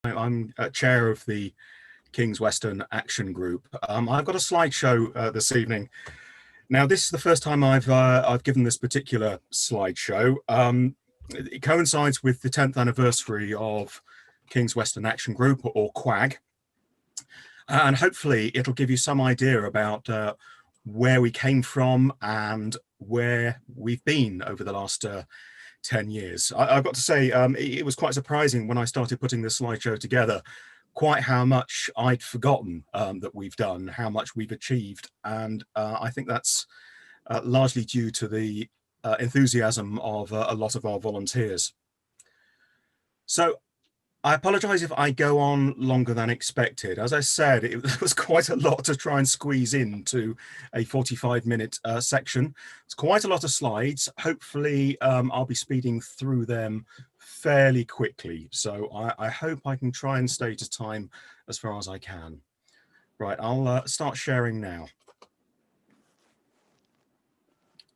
I'm chair of the King's Weston Action Group. I've got a slideshow this evening. Now, this is the first time I've given this particular slideshow. It coincides with the 10th anniversary of King's Weston Action Group, or QWAG, and hopefully it'll give you some idea about where we came from and where we've been over the last 10 years. I've got to say, it was quite surprising when I started putting this slideshow together, quite how much I'd forgotten that we've done, how much we've achieved. And I think that's largely due to the enthusiasm of a lot of our volunteers. So I apologize if I go on longer than expected. As I said, it was quite a lot to try and squeeze into a 45-minute section. It's quite a lot of slides. Hopefully, I'll be speeding through them fairly quickly. So I hope I can try and stay to time as far as I can. Right, I'll start sharing now.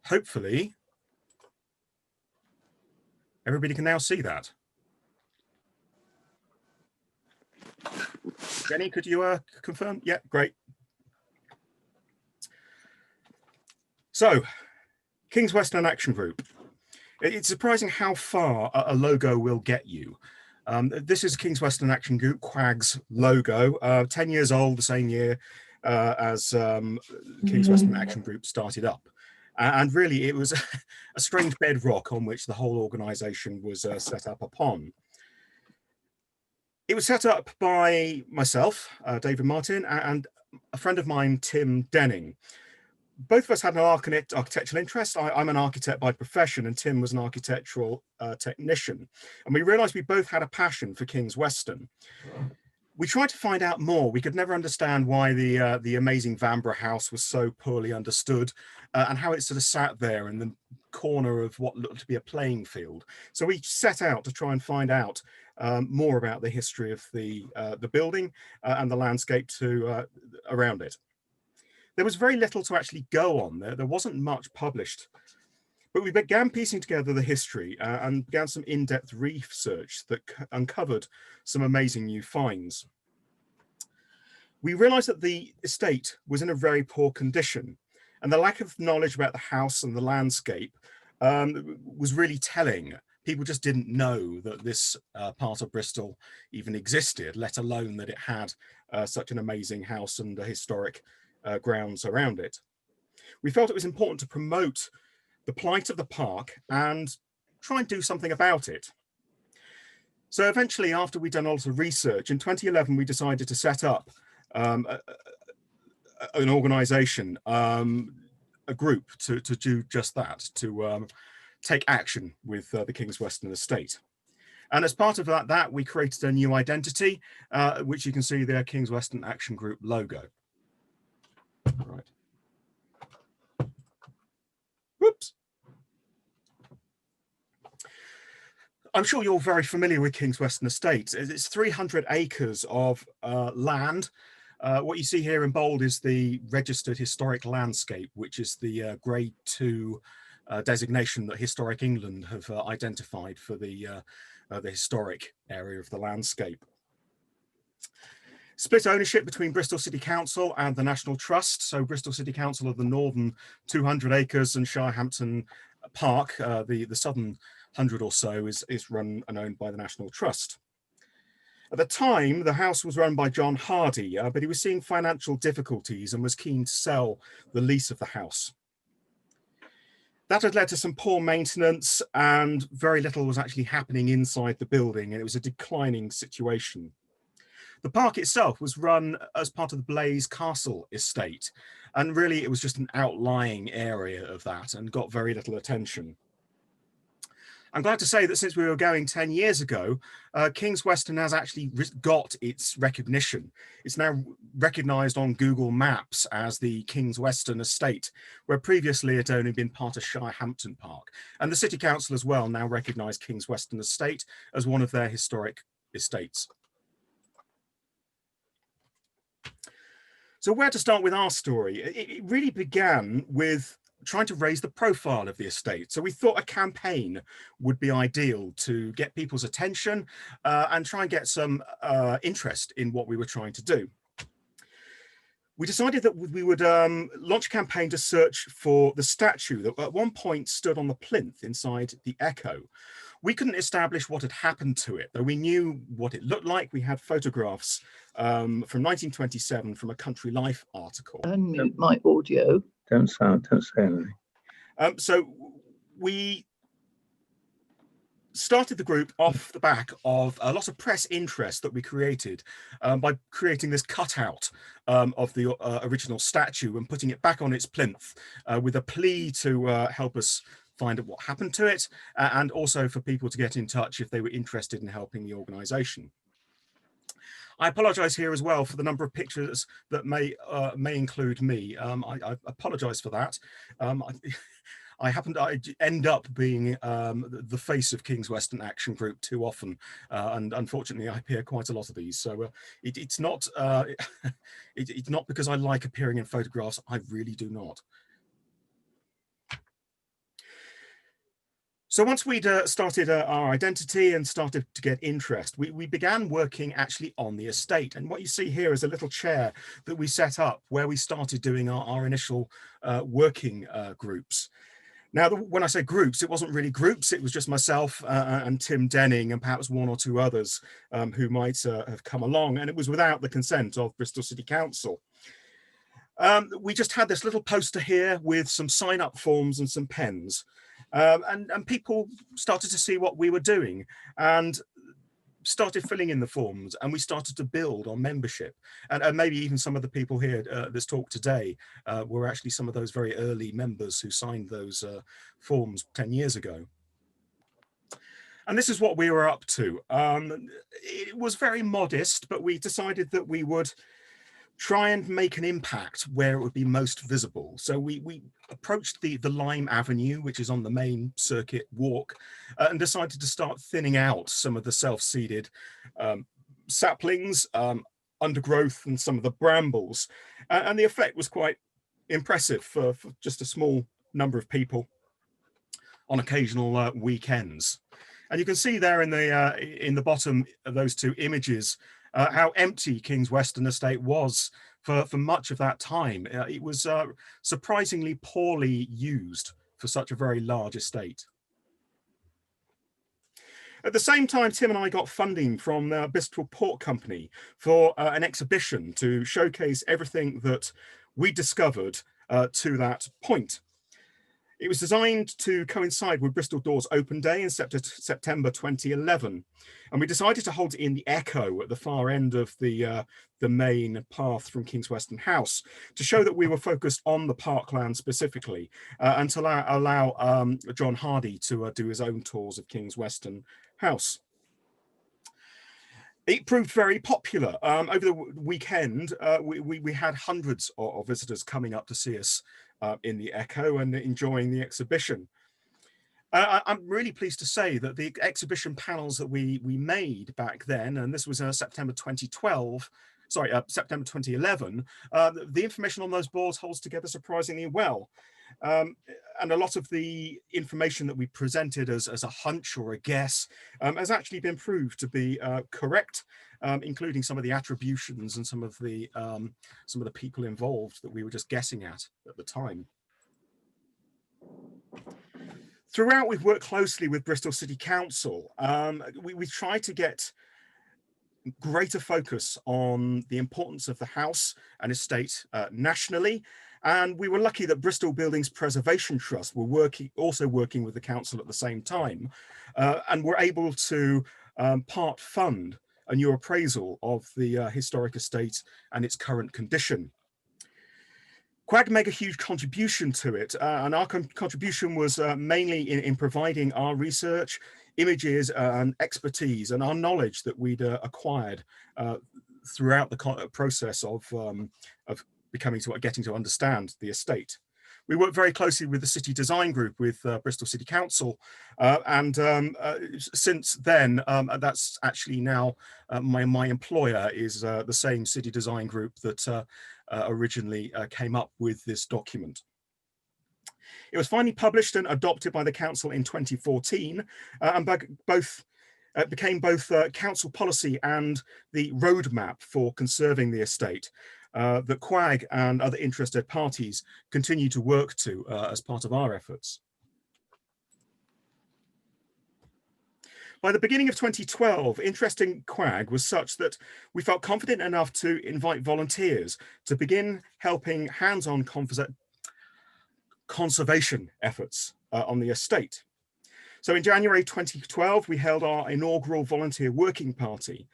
Hopefully, everybody can now see that. Jenny, could you confirm? Yeah, great. So, King's Weston Action Group. It's surprising how far a logo will get you. This is King's Weston Action Group, QWAG's logo, 10 years old, the same year as King's Weston Action Group started up. And really, it was a strange bedrock on which the whole organisation was set up upon. It was set up by myself, David Martin, and a friend of mine, Tim Denning. Both of us had an architectural interest. I'm an architect by profession, and Tim was an architectural technician. And we realised we both had a passion for King's Weston. We tried to find out more. We could never understand why the amazing Vanbrugh house was so poorly understood, and how it sort of sat there in the corner of what looked to be a playing field. So we set out to try and find out more about the history of the building and the landscape around it. There was very little to actually go on there. There wasn't much published, but we began piecing together the history and began some in-depth research that uncovered some amazing new finds. We realized that the estate was in a very poor condition, and the lack of knowledge about the house and the landscape was really telling. People just didn't know that this part of Bristol even existed, let alone that it had such an amazing house and historic grounds around it. We felt it was important to promote the plight of the park and try and do something about it. So eventually, after we'd done a lot of research, in 2011, we decided to set up an organisation, a group to do just that, to take action with the King's Weston estate. And as part of that, we created a new identity, which you can see there, King's Weston Action Group logo. Right. Whoops. I'm sure you're very familiar with King's Weston Estate. It's 300 acres of land. What you see here in bold is the registered historic landscape, which is the grade 2 designation that Historic England have identified for the historic area of the landscape. Split ownership between Bristol City Council and the National Trust. So Bristol City Council of the northern 200 acres and Shirehampton Park, the southern 100 or so, is run and owned by the National Trust. At the time, the house was run by John Hardy, but he was seeing financial difficulties and was keen to sell the lease of the house. That had led to some poor maintenance, and very little was actually happening inside the building, and it was a declining situation. The park itself was run as part of the Blaise Castle estate, and really it was just an outlying area of that and got very little attention. I'm glad to say that since we were going 10 years ago, King's Weston has actually got its recognition. It's now recognised on Google Maps as the King's Weston estate, where previously it had only been part of Shirehampton Park. And the City Council as well now recognise King's Weston estate as one of their historic estates. So where to start with our story? It really began with trying to raise the profile of the estate. So we thought a campaign would be ideal to get people's attention and try and get some interest in what we were trying to do. We decided that we would launch a campaign to search for the statue that at one point stood on the plinth inside the Echo. We couldn't establish what had happened to it, though we knew what it looked like. We had photographs from 1927 from a Country Life article. Unmute my audio. Don't say anything. So we started the group off the back of a lot of press interest that we created by creating this cutout of the original statue and putting it back on its plinth with a plea to help us find out what happened to it, and also for people to get in touch if they were interested in helping the organisation. I apologise here as well for the number of pictures that may include me. I apologise for that. I end up being the face of King's Weston Action Group too often, and unfortunately I appear quite a lot of these. So it's not it's not because I like appearing in photographs. I really do not. So once we'd started our identity and started to get interest, we began working actually on the estate. And what you see here is a little chair that we set up where we started doing our initial working groups. Now, when I say groups, it wasn't really groups. It was just myself and Tim Denning and perhaps one or two others who might have come along. And it was without the consent of Bristol City Council. We just had this little poster here with some sign-up forms and some pens. And people started to see what we were doing and started filling in the forms, and we started to build on membership. And maybe even some of the people here this talk today were actually some of those very early members who signed those forms 10 years ago. And this is what we were up to. It was very modest, but we decided that we would try and make an impact where it would be most visible. So we approached the Lime Avenue, which is on the main circuit walk, and decided to start thinning out some of the self-seeded saplings, undergrowth, and some of the brambles. And the effect was quite impressive for just a small number of people on occasional weekends. And you can see there in the bottom of those two images how empty King's Weston Estate was for much of that time. It was surprisingly poorly used for such a very large estate. At the same time, Tim and I got funding from the Bristol Port Company for an exhibition to showcase everything that we discovered to that point. It was designed to coincide with Bristol Doors Open Day in September 2011. And we decided to hold it in the Echo at the far end of the main path from King's Weston House to show that we were focused on the parkland specifically and to allow John Hardy to do his own tours of King's Weston House. It proved very popular. Over the weekend, we had hundreds of visitors coming up to see us in the Echo and enjoying the exhibition. I'm really pleased to say that the exhibition panels that we made back then, and this was September 2011, the information on those boards holds together surprisingly well. And a lot of the information that we presented as a hunch or a guess has actually been proved to be correct, including some of the attributions and some of the people involved that we were just guessing at the time. Throughout, we've worked closely with Bristol City Council. We tried to get greater focus on the importance of the house and estate nationally. And we were lucky that Bristol Buildings Preservation Trust were also working with the council at the same time, and were able to part fund a new appraisal of the historic estate and its current condition. Quag made a huge contribution to it, and our contribution was mainly in providing our research, images, and expertise, and our knowledge that we'd acquired throughout the process of getting to understand the estate. We worked very closely with the City Design Group with Bristol City Council, and since then, that's actually now my employer is the same City Design Group that originally came up with this document. It was finally published and adopted by the council in 2014, and became both council policy and the roadmap for conserving the estate that QUAG and other interested parties continue to work to as part of our efforts. By the beginning of 2012, interest in QUAG was such that we felt confident enough to invite volunteers to begin helping hands-on conservation efforts on the estate. So in January 2012, we held our inaugural volunteer working party.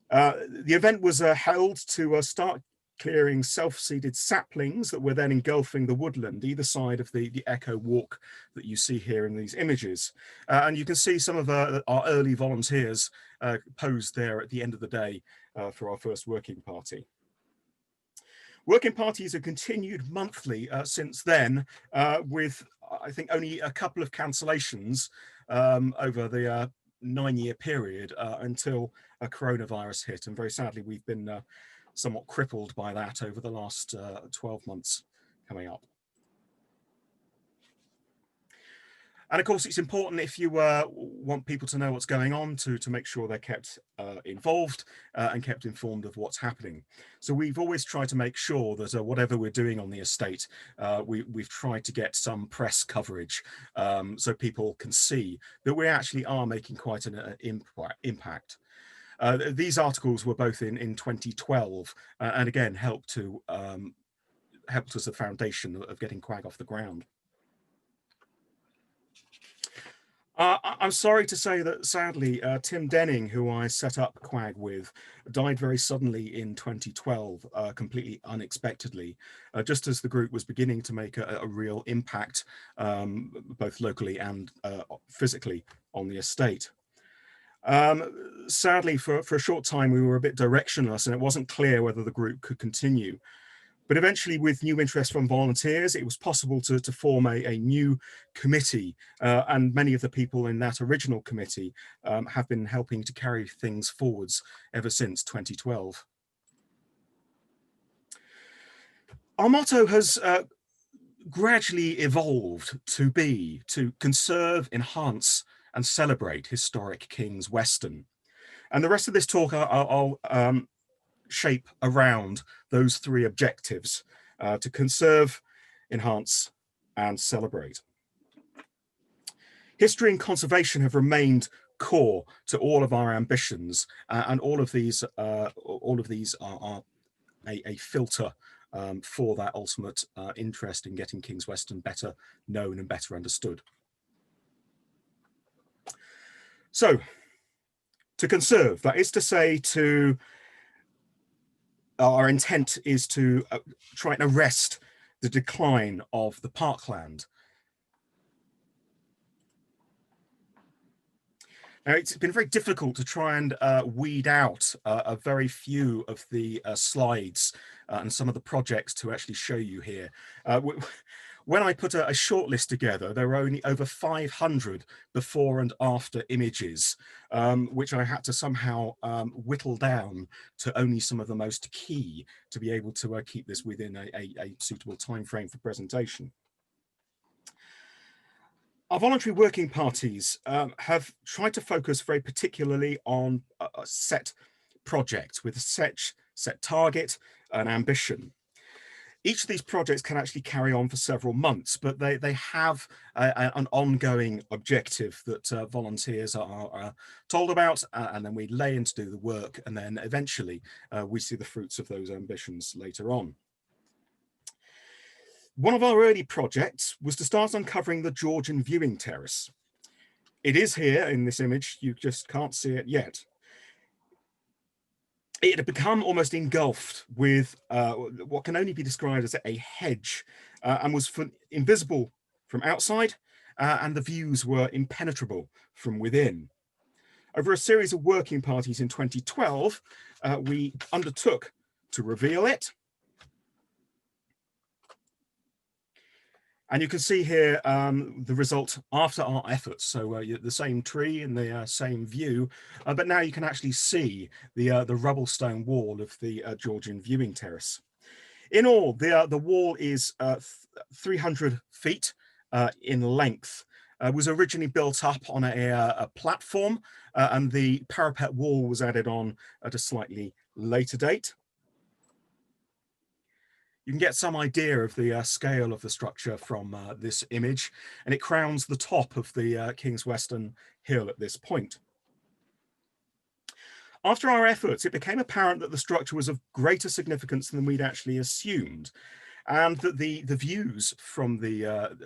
The event was held to start clearing self-seeded saplings that were then engulfing the woodland either side of the echo walk that you see here in these images. And you can see some of our early volunteers posed there at the end of the day for our first working party. Working parties have continued monthly since then, with I think only a couple of cancellations over the 9-year period until a coronavirus hit. And very sadly, we've been somewhat crippled by that over the last 12 months coming up. And of course, it's important if you want people to know what's going on to make sure they're kept involved and kept informed of what's happening. So we've always tried to make sure that whatever we're doing on the estate, we've tried to get some press coverage so people can see that we actually are making quite an impact. These articles were both in 2012 and again helped as a foundation of getting QUAG off the ground. I'm sorry to say that sadly, Tim Denning, who I set up QUAG with, died very suddenly in 2012, completely unexpectedly, just as the group was beginning to make a real impact, both locally and physically on the estate. Sadly, for a short time, we were a bit directionless and it wasn't clear whether the group could continue. But eventually, with new interest from volunteers, it was possible to form a new committee. And many of the people in that original committee have been helping to carry things forwards ever since 2012. Our motto has gradually evolved to conserve, enhance, and celebrate historic King's Weston. And the rest of this talk I'll shape around those three objectives: to conserve, enhance, and celebrate. History and conservation have remained core to all of our ambitions, and all of these are a filter for that ultimate interest in getting King's Weston better known and better understood. So, to conserve, that is to say, our intent is to try and arrest the decline of the parkland. Now, it's been very difficult to try and weed out a very few of the slides and some of the projects to actually show you here. When I put a shortlist together, there were only over 500 before and after images, which I had to somehow whittle down to only some of the most key to be able to keep this within a suitable time frame for presentation. Our voluntary working parties have tried to focus very particularly on a set project with a set target and ambition. Each of these projects can actually carry on for several months, but they have an ongoing objective that volunteers are told about, and then we lay in to do the work, and then eventually we see the fruits of those ambitions later on. One of our early projects was to start uncovering the Georgian viewing terrace. It is here in this image, you just can't see it yet. It had become almost engulfed with what can only be described as a hedge, and was invisible from outside, and the views were impenetrable from within. Over a series of working parties in 2012, we undertook to reveal it. And you can see here the result after our efforts. So the same tree and the same view, but now you can actually see the rubble stone wall of the Georgian viewing terrace. In all, the wall is 300 feet in length. Was originally built up on a platform, and the parapet wall was added on at a slightly later date. You can get some idea of the scale of the structure from this image, and it crowns the top of the King's Weston Hill at this point. After our efforts, it became apparent that the structure was of greater significance than we'd actually assumed, and that the views from the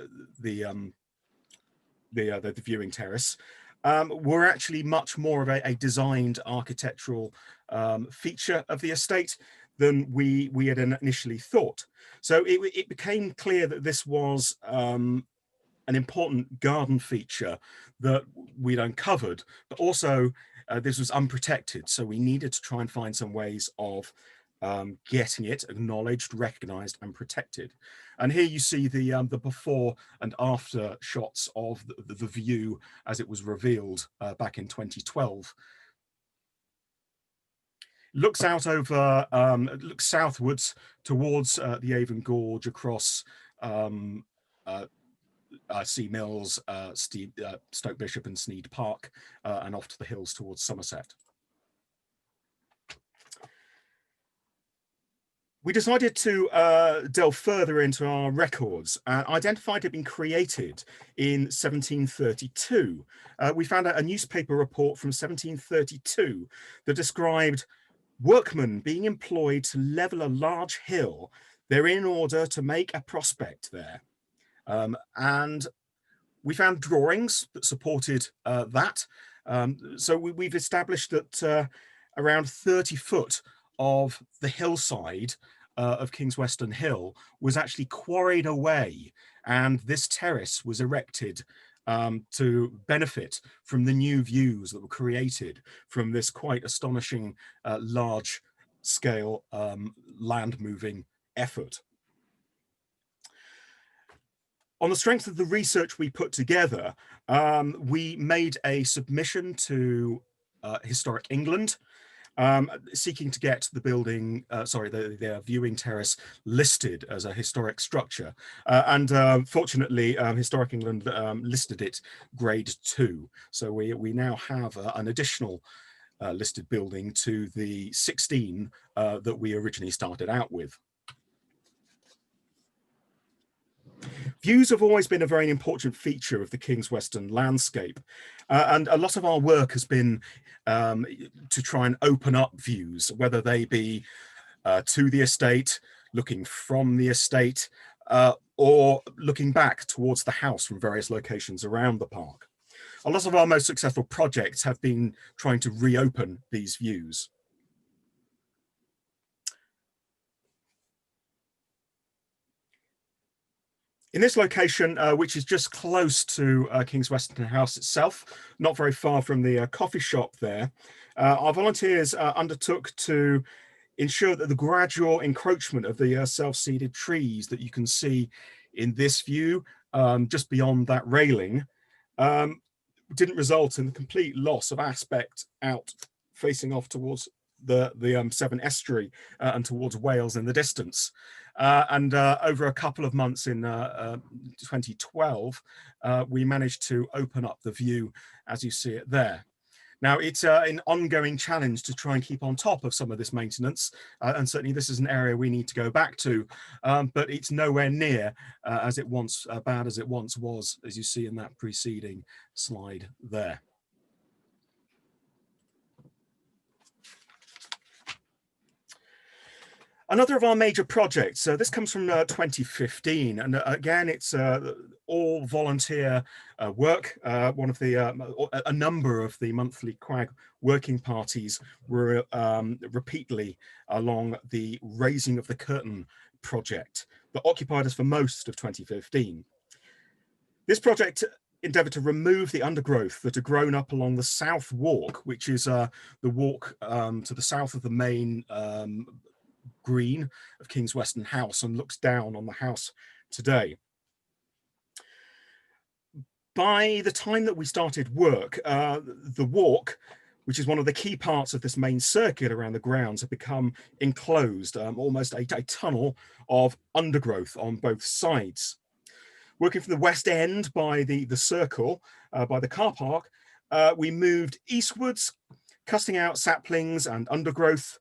viewing terrace were actually much more of a designed architectural feature of the estate than we had initially thought. So it became clear that this was an important garden feature that we'd uncovered, but also this was unprotected. So we needed to try and find some ways of getting it acknowledged, recognized, and protected. And here you see the before and after shots of the view as it was revealed back in 2012. Looks out over, looks southwards towards the Avon Gorge, across Sea Mills, Stoke Bishop and Sneed Park, and off to the hills towards Somerset. We decided to delve further into our records and identified it had been created in 1732. We found a newspaper report from 1732 that described workmen being employed to level a large hill. They're in order to make a prospect there. And we found drawings that supported that. So we've established that around 30 foot of the hillside of King's Weston Hill was actually quarried away, and this terrace was erected to benefit from the new views that were created from this quite astonishing large scale land moving effort. On the strength of the research we put together, we made a submission to Historic England, seeking to get the building, the viewing terrace listed as a historic structure. Fortunately, Historic England listed it grade 2. So we now have an additional listed building to the 16 that we originally started out with. Views have always been a very important feature of the King's Weston landscape, and a lot of our work has been to try and open up views, whether they be to the estate, looking from the estate, or looking back towards the house from various locations around the park. A lot of our most successful projects have been trying to reopen these views. In this location, which is just close to King's Weston House itself, not very far from the coffee shop there, our volunteers undertook to ensure that the gradual encroachment of the self-seeded trees that you can see in this view, just beyond that railing, didn't result in the complete loss of aspect out facing off towards the Severn Estuary and towards Wales in the distance. Over a couple of months in 2012, we managed to open up the view as you see it there. Now, it's an ongoing challenge to try and keep on top of some of this maintenance, and certainly this is an area we need to go back to, but it's nowhere near as bad as it once was, as you see in that preceding slide there. Another of our major projects, this comes from 2015, and again, it's all volunteer work. A number of the monthly QUAG working parties were repeatedly along the Raising of the Curtain project that occupied us for most of 2015. This project endeavoured to remove the undergrowth that had grown up along the South Walk, which is the walk to the south of the main green of King's Weston House and looks down on the house today. By the time that we started work, the walk, which is one of the key parts of this main circuit around the grounds, had become enclosed, almost a tunnel of undergrowth on both sides. Working from the west end by the circle, by the car park, we moved eastwards, cutting out saplings and undergrowth.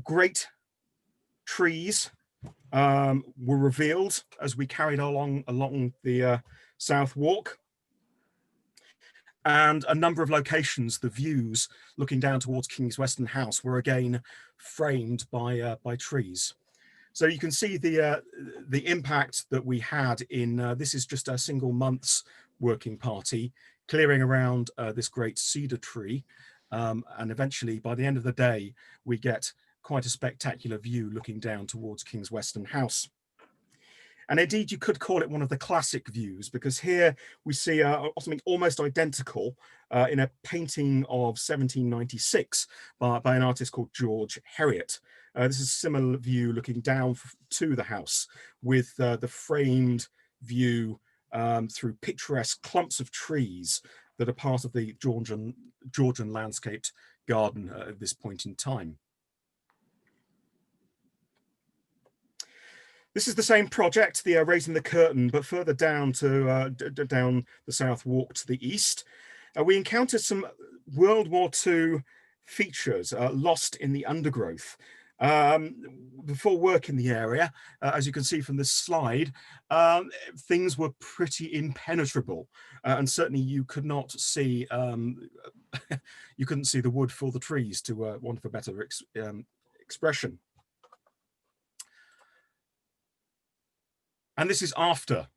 Great trees were revealed as we carried along the South Walk. And a number of locations, the views looking down towards King's Weston House were again framed by trees. So you can see the impact that we had in, this is just a single month's working party, clearing around this great cedar tree. And eventually, by the end of the day, we get quite a spectacular view looking down towards King's Weston House. And indeed, you could call it one of the classic views, because here we see something almost identical in a painting of 1796 by an artist called George Heriot. This is a similar view looking down to the house with the framed view through picturesque clumps of trees that are part of the Georgian landscaped garden at this point in time. This is the same project, the Raising the Curtain, but further down to down the South Walk to the east. We encountered some World War II features lost in the undergrowth. Before work in the area, as you can see from this slide, things were pretty impenetrable, and certainly you could not see you couldn't see the wood for the trees, to want for better expression. And this is after.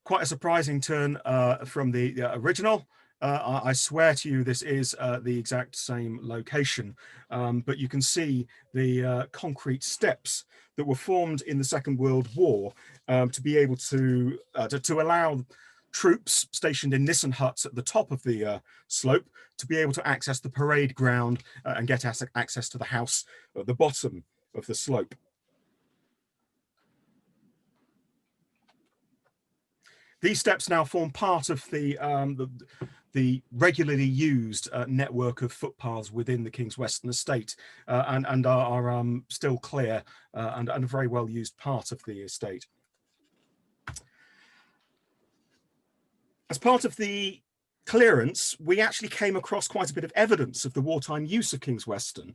Quite a surprising turn from the original. I swear to you, this is the exact same location, but you can see the concrete steps that were formed in the Second World War to be able to allow troops stationed in Nissen huts at the top of the slope to be able to access the parade ground and get access to the house at the bottom of the slope. These steps now form part of the regularly used network of footpaths within the King's Weston estate, and are still clear and a very well used part of the estate. As part of the clearance, we actually came across quite a bit of evidence of the wartime use of King's Weston.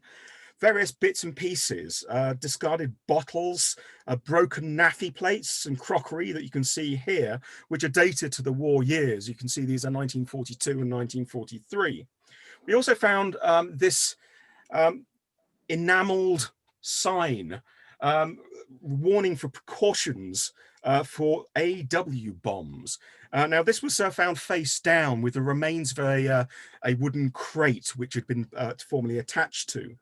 Various bits and pieces, discarded bottles, broken naffy plates and crockery that you can see here, which are dated to the war years. You can see these are 1942 and 1943. We also found this enameled sign warning for precautions for AW bombs. Now, this was found face down with the remains of a wooden crate which had been formerly attached to.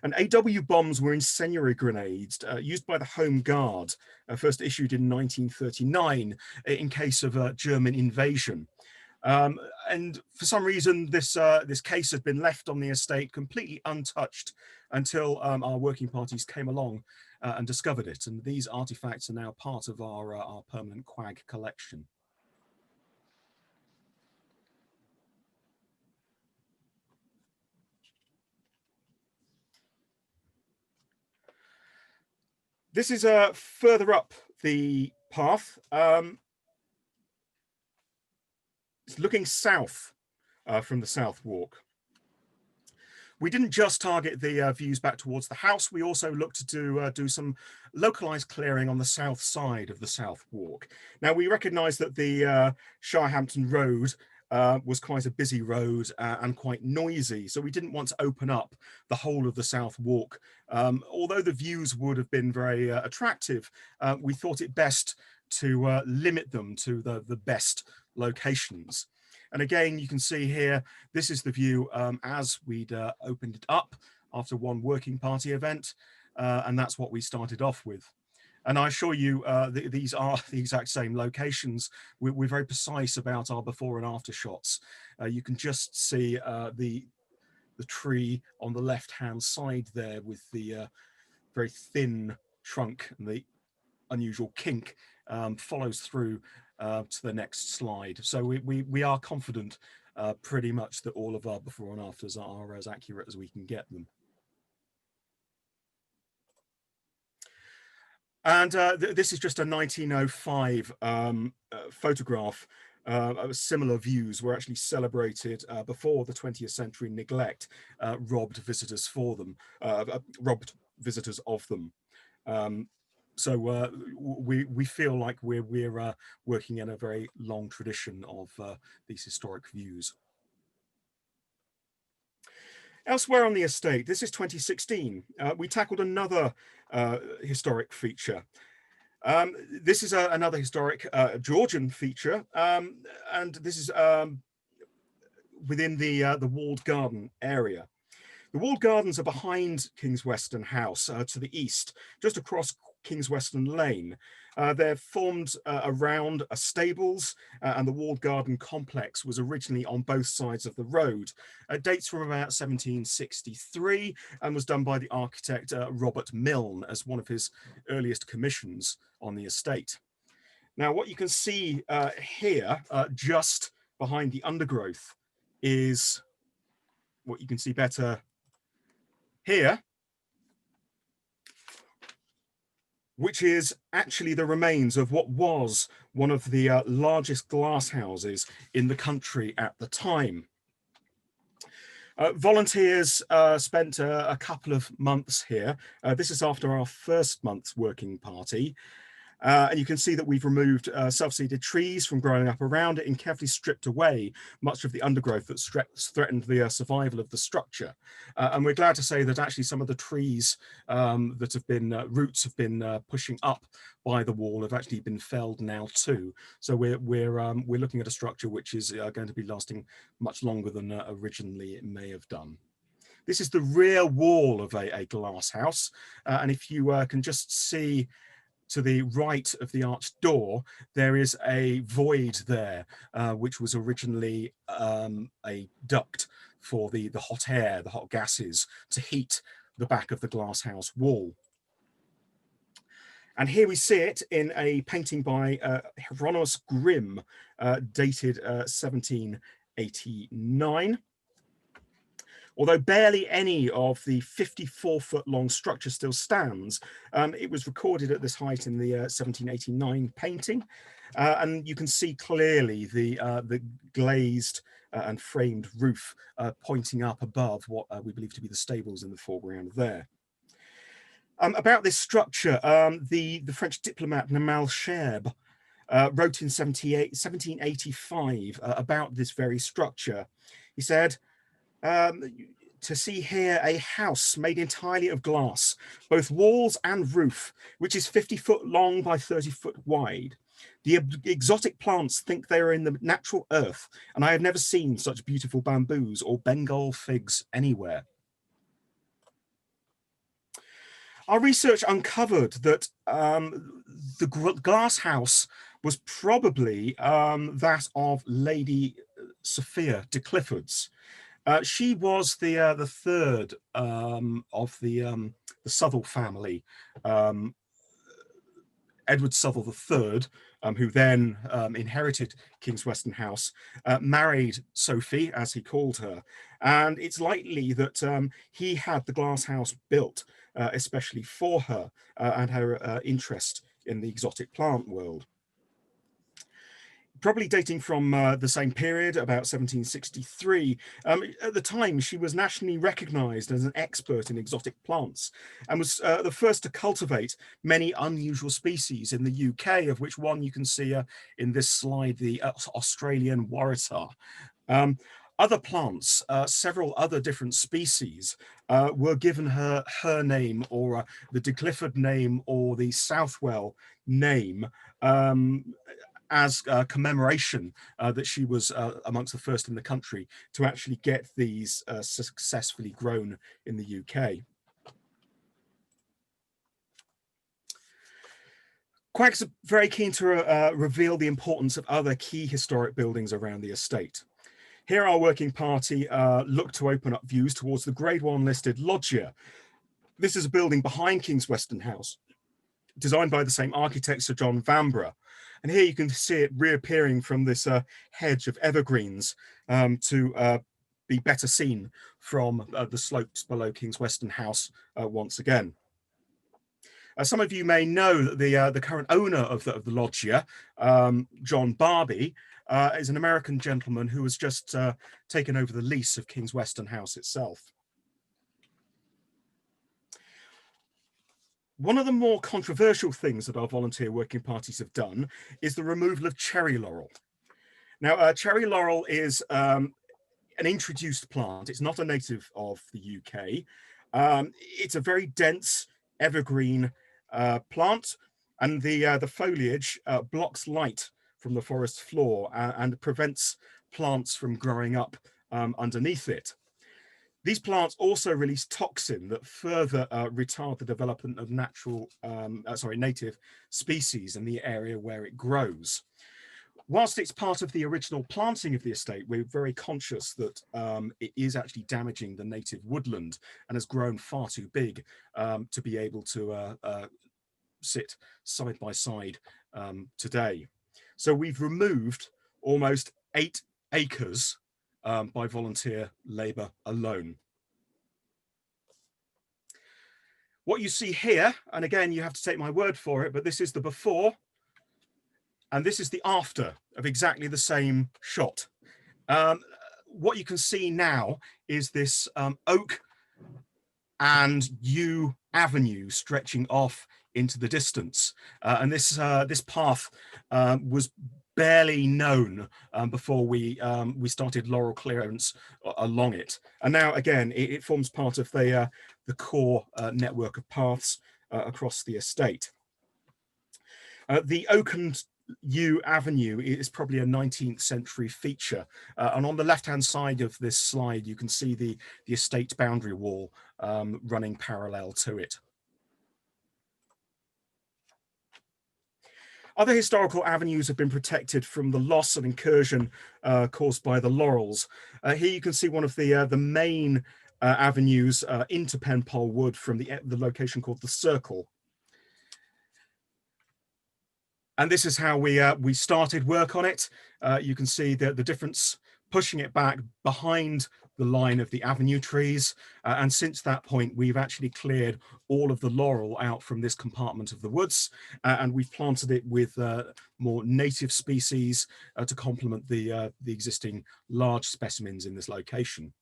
And AW bombs were incendiary grenades used by the Home Guard, first issued in 1939 in case of a German invasion. And for some reason, this case had been left on the estate completely untouched until our working parties came along and discovered it. And these artifacts are now part of our permanent quag collection. This is further up the path. It's looking south from the South Walk. We didn't just target the views back towards the house. We also looked to do some localized clearing on the south side of the South Walk. Now, we recognize that the Shirehampton Road was quite a busy road and quite noisy, so we didn't want to open up the whole of the South Walk. Although the views would have been very attractive, we thought it best to limit them to the best locations. And again, you can see here, this is the view as we'd opened it up after one working party event, and that's what we started off with. And I assure you, these are the exact same locations. We're very precise about our before and after shots. You can just see the tree on the left-hand side there with the very thin trunk and the unusual kink follows through to the next slide. So we are confident pretty much that all of our before and afters are as accurate as we can get them. And this is just a 1905 photograph. Similar views were actually celebrated before the 20th century neglect robbed visitors robbed visitors of them. So we feel like we're working in a very long tradition of these historic views. Elsewhere on the estate, this is 2016. We tackled another historic feature. This is another historic Georgian feature, and this is within the walled garden area. The walled gardens are behind King's Weston House to the east, just across King's Weston Lane. They're formed around stables, and the walled garden complex was originally on both sides of the road. It dates from about 1763 and was done by the architect Robert Milne as one of his earliest commissions on the estate. Now, what you can see here, just behind the undergrowth, is what you can see better here, which is actually the remains of what was one of the largest glass houses in the country at the time. Volunteers spent a couple of months here. This is after our first month's working party. And you can see that we've removed self-seeded trees from growing up around it and carefully stripped away much of the undergrowth that threatened the survival of the structure. And we're glad to say that actually some of the trees that have been, roots have been pushing up by the wall have actually been felled now too. So we're looking at a structure which is going to be lasting much longer than originally it may have done. This is the rear wall of a glass house. And if you can just see to the right of the arched door, there is a void there, which was originally a duct for the hot air, the hot gases, to heat the back of the glass house wall. And here we see it in a painting by Hieronymus Grimm, dated 1789. Although barely any of the 54-foot long structure still stands, it was recorded at this height in the 1789 painting. And you can see clearly the glazed and framed roof pointing up above what we believe to be the stables in the foreground there. About this structure, the French diplomat Namal Cherb wrote in 1785 about this very structure. He said, to see here a house made entirely of glass, both walls and roof, which is 50 foot long by 30 foot wide. The exotic plants think they are in the natural earth, and I have never seen such beautiful bamboos or Bengal figs anywhere. Our research uncovered that the glass house was probably that of Lady Sophia de Clifford's. She was the third of the Southwell family. Edward Southwell III, who then inherited King's Weston House, married Sophie, as he called her. And it's likely that he had the glass house built especially for her and her interest in the exotic plant world. Probably dating from the same period, about 1763. At the time, she was nationally recognized as an expert in exotic plants and was the first to cultivate many unusual species in the UK, of which one you can see in this slide, the Australian waratah. Other plants, several other different species, were given her name, or the de Clifford name, or the Southwell name, as a commemoration that she was amongst the first in the country to actually get these successfully grown in the UK. Quag's very keen to reveal the importance of other key historic buildings around the estate. Here our working party looked to open up views towards the Grade 1 listed loggia. This is a building behind King's Weston House, designed by the same architect, Sir John Vanbrugh. And here you can see it reappearing from this hedge of evergreens to be better seen from the slopes below King's Weston House once again. Some of you may know that the current owner of the loggia, John Barbie, is an American gentleman who has just taken over the lease of King's Weston House itself. One of the more controversial things that our volunteer working parties have done is the removal of cherry laurel. Now, cherry laurel is an introduced plant. It's not a native of the UK. It's a very dense evergreen plant, and the foliage blocks light from the forest floor and prevents plants from growing up underneath it. These plants also release toxin that further retard the development of native species in the area where it grows. Whilst it's part of the original planting of the estate, we're very conscious that it is actually damaging the native woodland and has grown far too big to be able to sit side by side today. So we've removed almost 8 acres by volunteer labour alone. What you see here, and again, you have to take my word for it, but this is the before and this is the after of exactly the same shot. What you can see now is this oak and yew avenue stretching off into the distance. And this path was barely known before we started laurel clearance along it. And now, again, it forms part of the core network of paths across the estate. The oak and yew avenue is probably a 19th century feature, and on the left hand side of this slide you can see the estate boundary wall running parallel to it. Other historical avenues have been protected from the loss and incursion caused by the laurels. Here you can see one of the main avenues into Penpole Wood from the location called the Circle. And this is how we started work on it. You can see the difference, pushing it back behind the line of the avenue trees. And since that point, we've actually cleared all of the laurel out from this compartment of the woods. And we've planted it with more native species to complement the existing large specimens in this location.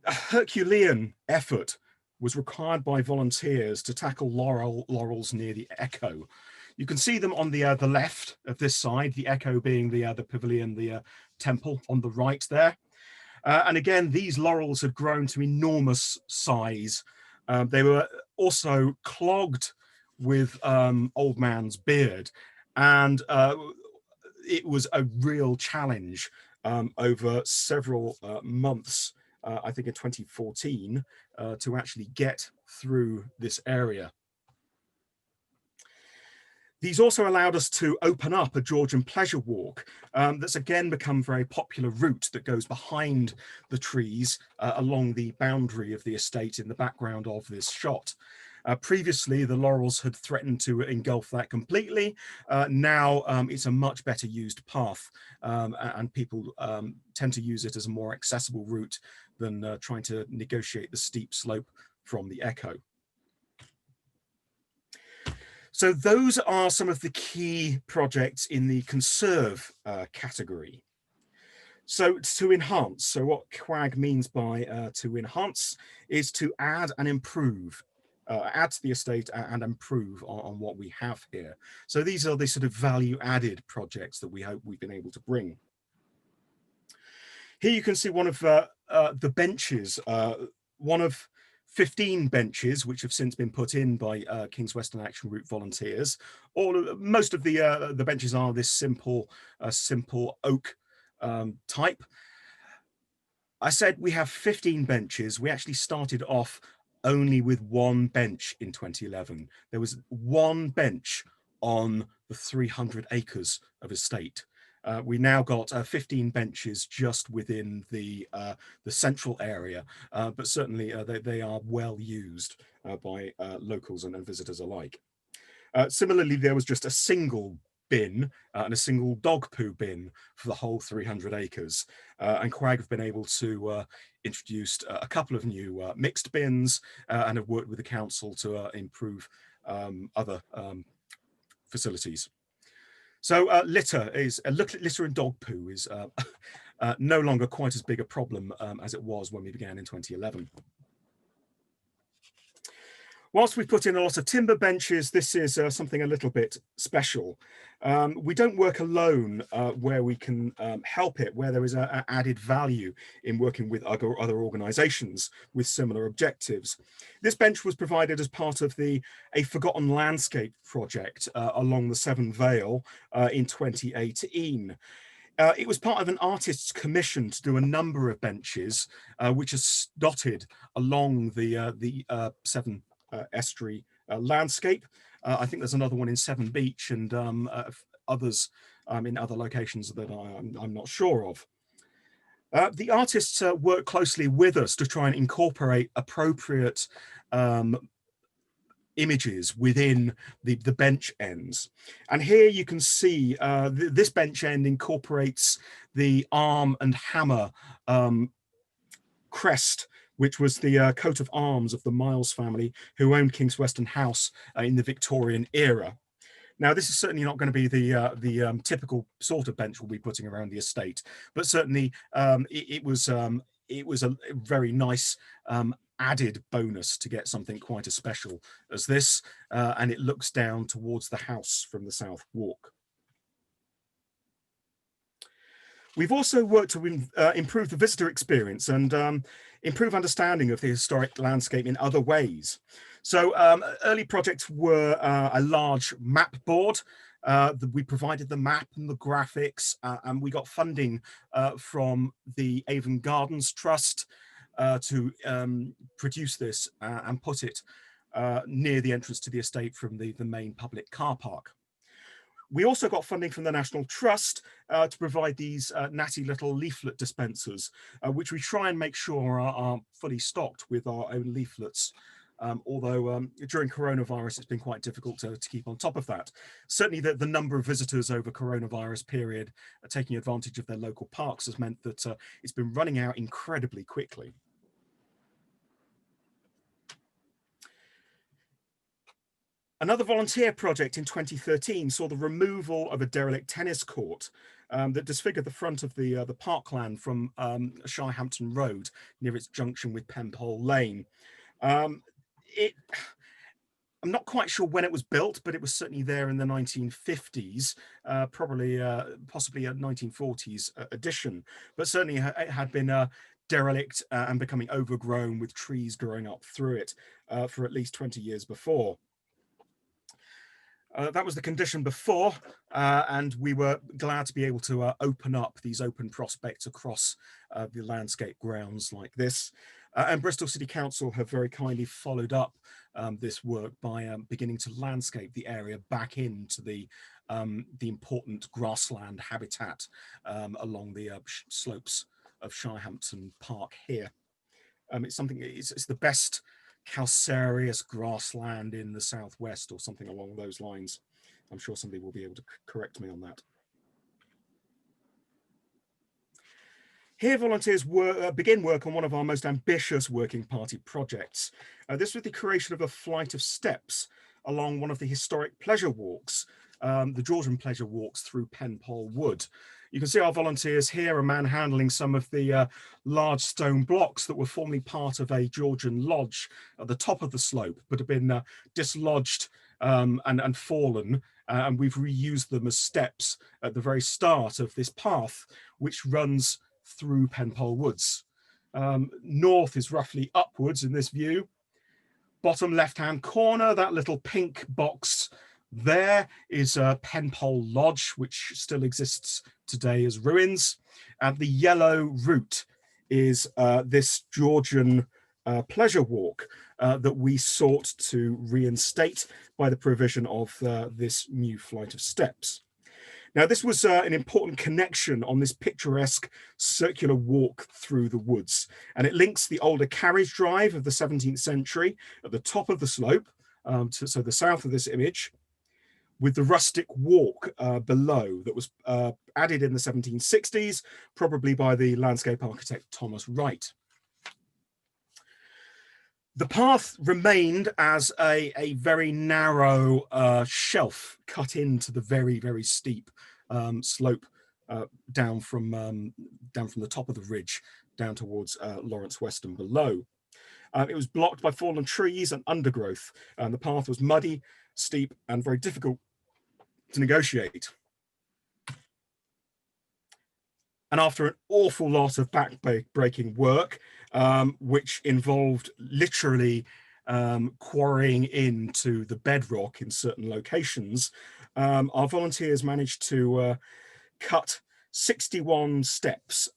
A Herculean effort was required by volunteers to tackle laurels near the Echo. You can see them on the left of this side, the Echo being the pavilion, the temple on the right there. And again, these laurels had grown to enormous size. They were also clogged with old man's beard, and it was a real challenge over several months, I think in 2014, to actually get through this area. These also allowed us to open up a Georgian pleasure walk that's again become a very popular route that goes behind the trees along the boundary of the estate in the background of this shot. Previously, the laurels had threatened to engulf that completely. Now it's a much better used path, and people tend to use it as a more accessible route than trying to negotiate the steep slope from the Echo. So those are some of the key projects in the conserve category. So to enhance, so what QAG means by to enhance is to add and improve, add to the estate and improve on what we have here. So these are the sort of value added projects that we hope we've been able to bring. Here you can see one of the benches, one of 15 benches which have since been put in by King's Weston Action Route volunteers. Most of the benches are this simple oak type. I said we have 15 benches. We actually started off only with one bench in 2011. There was one bench on the 300 acres of estate. We now got 15 benches just within the central area, but certainly they are well used by locals and visitors alike. Similarly, there was just a single bin and a single dog poo bin for the whole 300 acres. And Quag have been able to introduce a couple of new mixed bins and have worked with the council to improve other facilities. So litter and dog poo is no longer quite as big a problem as it was when we began in 2011. Whilst we put in a lot of timber benches, this is something a little bit special. We don't work alone where we can help it, where there is an added value in working with other organisations with similar objectives. This bench was provided as part of a Forgotten Landscape project along the Severn Vale in 2018. It was part of an artist's commission to do a number of benches, which are dotted along the Severn estuary landscape. I think there's another one in Severn Beach and others in other locations that I'm not sure of. The artists work closely with us to try and incorporate appropriate images within the bench ends. And here you can see this bench end incorporates the arm and hammer crest, which was the coat of arms of the Miles family who owned King's Weston House in the Victorian era. Now, this is certainly not going to be the typical sort of bench we'll be putting around the estate, but certainly it was a very nice added bonus to get something quite as special as this, and it looks down towards the house from the South Walk. We've also worked to improve the visitor experience and improve understanding of the historic landscape in other ways. So early projects were a large map board. We provided the map and the graphics, and we got funding from the Avon Gardens Trust to produce this and put it near the entrance to the estate from the main public car park. We also got funding from the National Trust to provide these natty little leaflet dispensers, which we try and make sure are fully stocked with our own leaflets. Although during coronavirus, it's been quite difficult to keep on top of that. Certainly the number of visitors over coronavirus period taking advantage of their local parks has meant that it's been running out incredibly quickly. Another volunteer project in 2013 saw the removal of a derelict tennis court that disfigured the front of the parkland from Shirehampton Road near its junction with Penpole Lane. I'm not quite sure when it was built, but it was certainly there in the 1950s, possibly a 1940s addition, but certainly it had been derelict and becoming overgrown with trees growing up through it for at least 20 years before. That was the condition before, and we were glad to be able to open up these open prospects across the landscape grounds like this. And Bristol City Council have very kindly followed up this work by beginning to landscape the area back into the important grassland habitat along the slopes of Shirehampton Park here. It's the best calcareous grassland in the southwest or something along those lines. I'm sure somebody will be able to correct me on that. Here volunteers begin work on one of our most ambitious working party projects. This was the creation of a flight of steps along one of the historic pleasure walks, the Georgian pleasure walks through Penpole Wood. You can see our volunteers here are manhandling some of the large stone blocks that were formerly part of a Georgian lodge at the top of the slope, but have been dislodged and fallen, and we've reused them as steps at the very start of this path, which runs through Penpole Woods. North is roughly upwards in this view. Bottom left-hand corner, that little pink box there is Penpole Lodge, which still exists today as ruins. And the yellow route is this Georgian pleasure walk that we sought to reinstate by the provision of this new flight of steps. Now, this was an important connection on this picturesque circular walk through the woods, and it links the older carriage drive of the 17th century at the top of the slope, so the south of this image, with the rustic walk below that was added in the 1760s, probably by the landscape architect Thomas Wright. The path remained as a very narrow shelf cut into the very, very steep slope down from the top of the ridge down towards Lawrence Weston below. It was blocked by fallen trees and undergrowth, and the path was muddy, steep, and very difficult to negotiate. And after an awful lot of back-breaking work, which involved literally quarrying into the bedrock in certain locations, our volunteers managed to cut 61 steps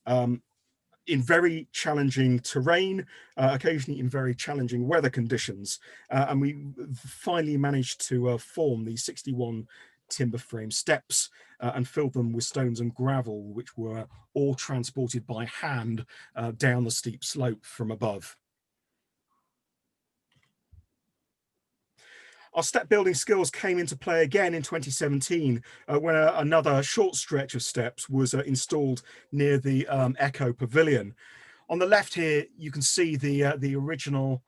in very challenging terrain, occasionally in very challenging weather conditions. And we finally managed to form these 61 timber frame steps and filled them with stones and gravel, which were all transported by hand down the steep slope from above. Our step building skills came into play again in 2017 when another short stretch of steps was installed near the Echo Pavilion. On the left here, you can see the original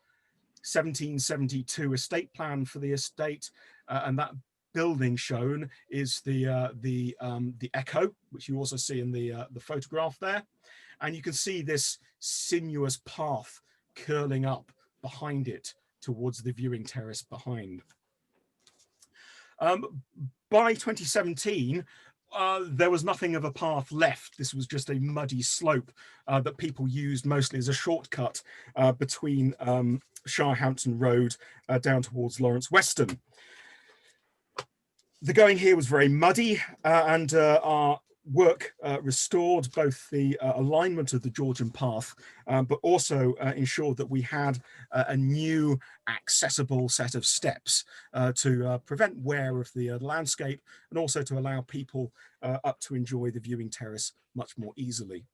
1772 estate plan for the estate, and that building shown is the Echo, which you also see in the photograph there. And you can see this sinuous path curling up behind it towards the viewing terrace behind. By 2017, there was nothing of a path left. This was just a muddy slope that people used mostly as a shortcut between Shirehampton Road down towards Lawrence Weston. The going here was very muddy, and our work restored both the alignment of the Georgian path, but also ensured that we had a new accessible set of steps to prevent wear of the landscape, and also to allow people up to enjoy the viewing terrace much more easily.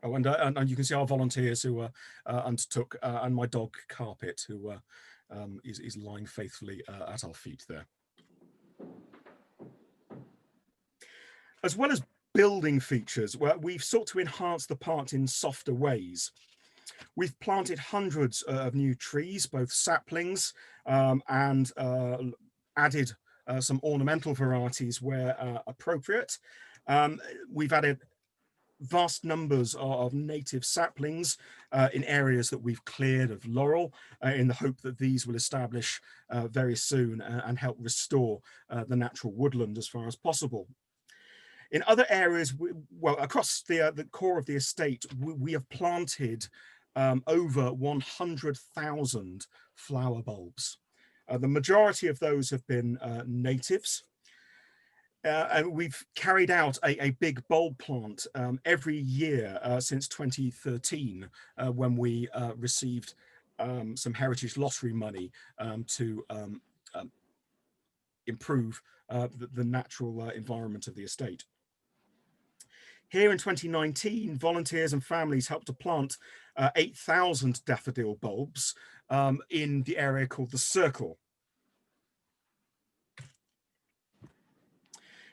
Oh, and you can see our volunteers who undertook, and my dog Carpet, who is lying faithfully at our feet there. As well as building features, we've sought to enhance the park in softer ways. We've planted hundreds of new trees, both saplings, and added some ornamental varieties where appropriate. We've added vast numbers of native saplings in areas that we've cleared of laurel, in the hope that these will establish very soon and help restore the natural woodland as far as possible. In other areas, well, across the core of the estate, we have planted over 100,000 flower bulbs. The majority of those have been natives. And we've carried out a big bulb plant every year since 2013, when we received some Heritage Lottery money to improve the natural environment of the estate. Here in 2019, volunteers and families helped to plant 8,000 daffodil bulbs in the area called the Circle.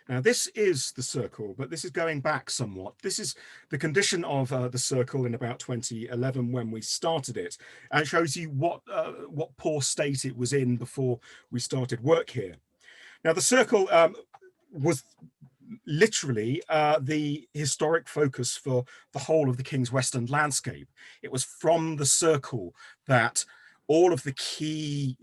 Now, this is the Circle, but this is going back somewhat. This is the condition of the Circle in about 2011 when we started it, and it shows you what poor state it was in before we started work here. Now, the Circle was literally the historic focus for the whole of the King's Weston landscape. It was from the Circle that all of the key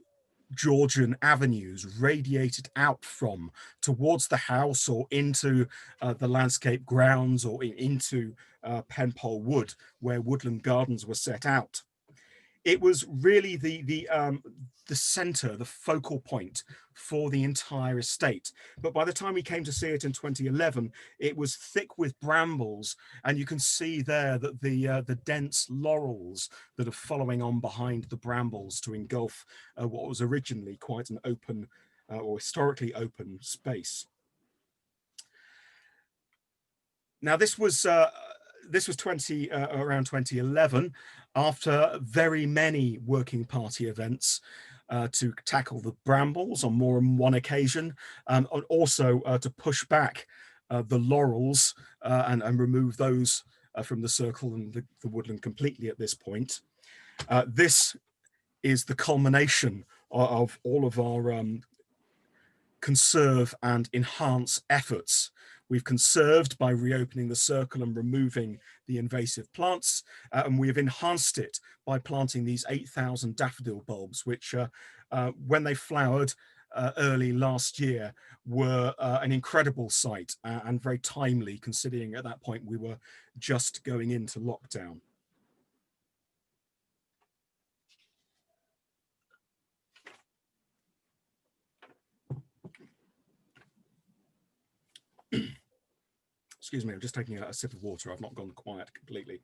Georgian avenues radiated out from towards the house or into the landscape grounds or into Penpole Wood, where woodland gardens were set out. It was really the center, the focal point for the entire estate. But by the time we came to see it in 2011, it was thick with brambles, and you can see there that the dense laurels that are following on behind the brambles to engulf what was originally quite an open or historically open space. Now, this was around 2011, after very many working party events. to tackle the brambles on more than one occasion, and also to push back the laurels and remove those from the circle and the woodland completely at this point. This is the culmination of all of our conserve and enhance efforts. We've conserved by reopening the circle and removing the invasive plants, and we have enhanced it by planting these 8,000 daffodil bulbs, which when they flowered early last year were an incredible sight and very timely, considering at that point we were just going into lockdown. Excuse me, I'm just taking a sip of water. I've not gone quiet completely.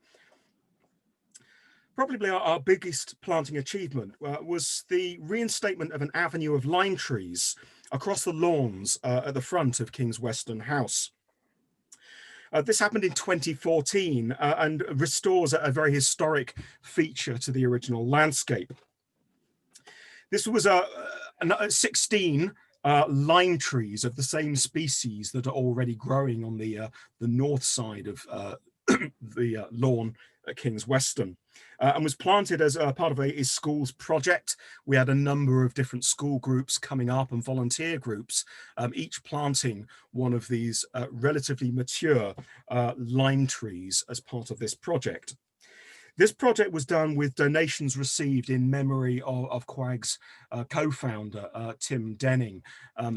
Probably our biggest planting achievement was the reinstatement of an avenue of lime trees across the lawns at the front of King's Weston House. This happened in 2014 and restores a very historic feature to the original landscape. This was 16 lime trees of the same species that are already growing on the north side of the lawn at King's Weston, and was planted as part of a school's project. We had a number of different school groups coming up and volunteer groups, each planting one of these relatively mature lime trees as part of this project. This project was done with donations received in memory of QWAG's co-founder, Tim Denning,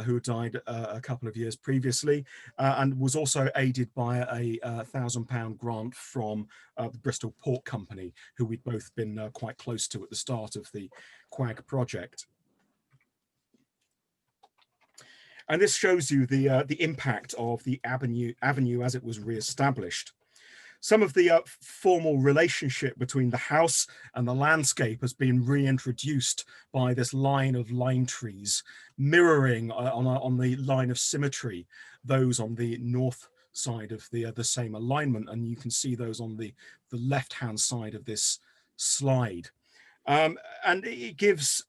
who died a couple of years previously, and was also aided by a £1,000 grant from the Bristol Port Company, who we'd both been quite close to at the start of the QWAG project. And this shows you the impact of the avenue as it was re-established. Some of the formal relationship between the house and the landscape has been reintroduced by this line of lime trees, mirroring on the line of symmetry those on the north side of the same alignment, and you can see those on the left-hand side of this slide. And it gives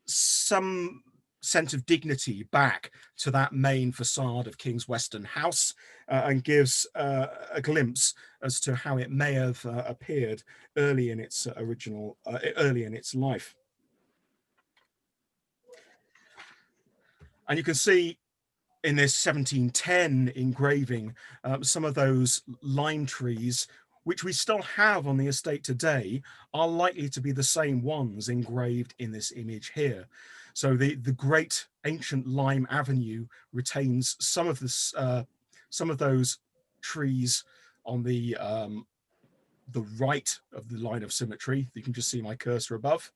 some sense of dignity back to that main facade of King's Weston House, and gives a glimpse as to how it may have appeared early in its life. And you can see in this 1710 engraving some of those lime trees which we still have on the estate today are likely to be the same ones engraved in this image here. So the great ancient lime avenue retains some of this, some of those trees on the right of the line of symmetry. You can just see my cursor above,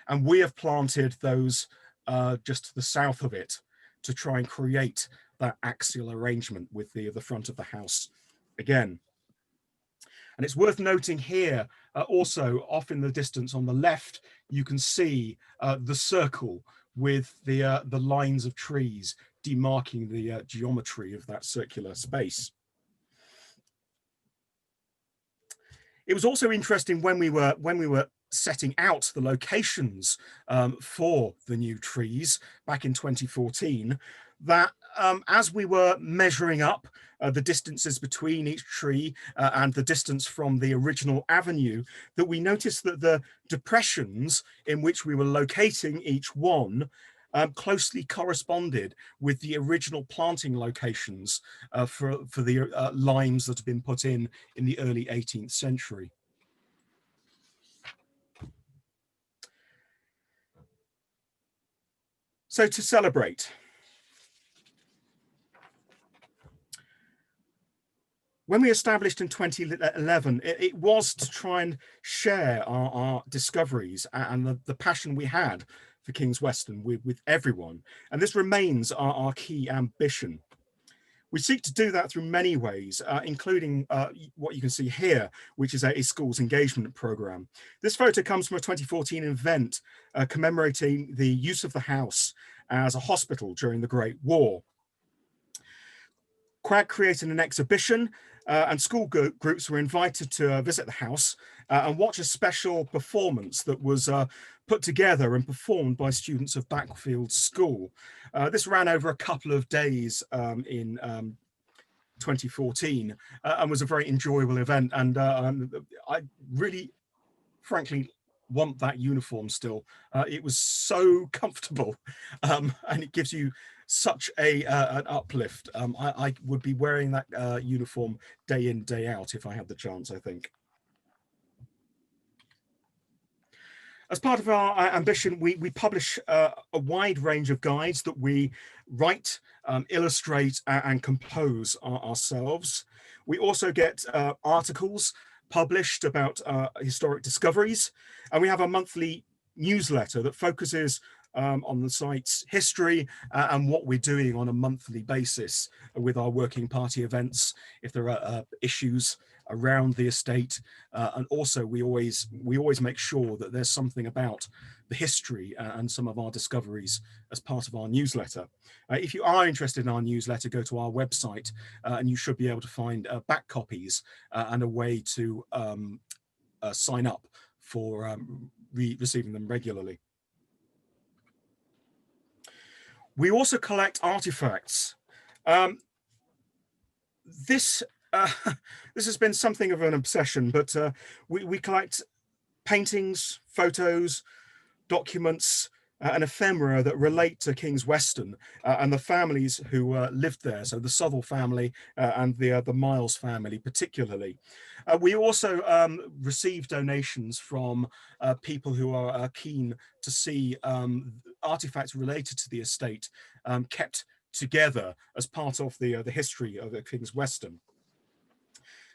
and we have planted those just to the south of it to try and create that axial arrangement with the front of the house again. And it's worth noting here, also off in the distance on the left, you can see the circle with the lines of trees demarking the geometry of that circular space. It was also interesting when we were setting out the locations for the new trees back in 2014, that as we were measuring up the distances between each tree and the distance from the original avenue, that we noticed that the depressions in which we were locating each one closely corresponded with the original planting locations for the limes that have been put in the early 18th century. So to celebrate, when we established in 2011, it was to try and share our discoveries and the passion we had for King's Weston with everyone. And this remains our key ambition. We seek to do that through many ways, including what you can see here, which is a schools engagement program. This photo comes from a 2014 event commemorating the use of the house as a hospital during the Great War. QWAG created an exhibition and school groups were invited to visit the house and watch a special performance that was put together and performed by students of Backfield School. This ran over a couple of days in 2014 and was a very enjoyable event. And I really, frankly, want that uniform still. It was so comfortable, and it gives you such an uplift. I would be wearing that uniform day in, day out if I had the chance, I think. As part of our ambition, we publish a wide range of guides that we write, illustrate, and compose ourselves. We also get articles published about historic discoveries, and we have a monthly newsletter that focuses on the site's history and what we're doing on a monthly basis with our working party events, if there are issues around the estate, and also we always make sure that there's something about the history and some of our discoveries as part of our newsletter. If you are interested in our newsletter, go to our website and you should be able to find back copies and a way to sign up for receiving them regularly. We also collect artifacts. This has been something of an obsession, but we collect paintings, photos, documents, and ephemera that relate to King's Weston and the families who lived there. So the Southall family and the Miles family particularly. We also receive donations from people who are keen to see artifacts related to the estate kept together as part of the history of the King's Weston.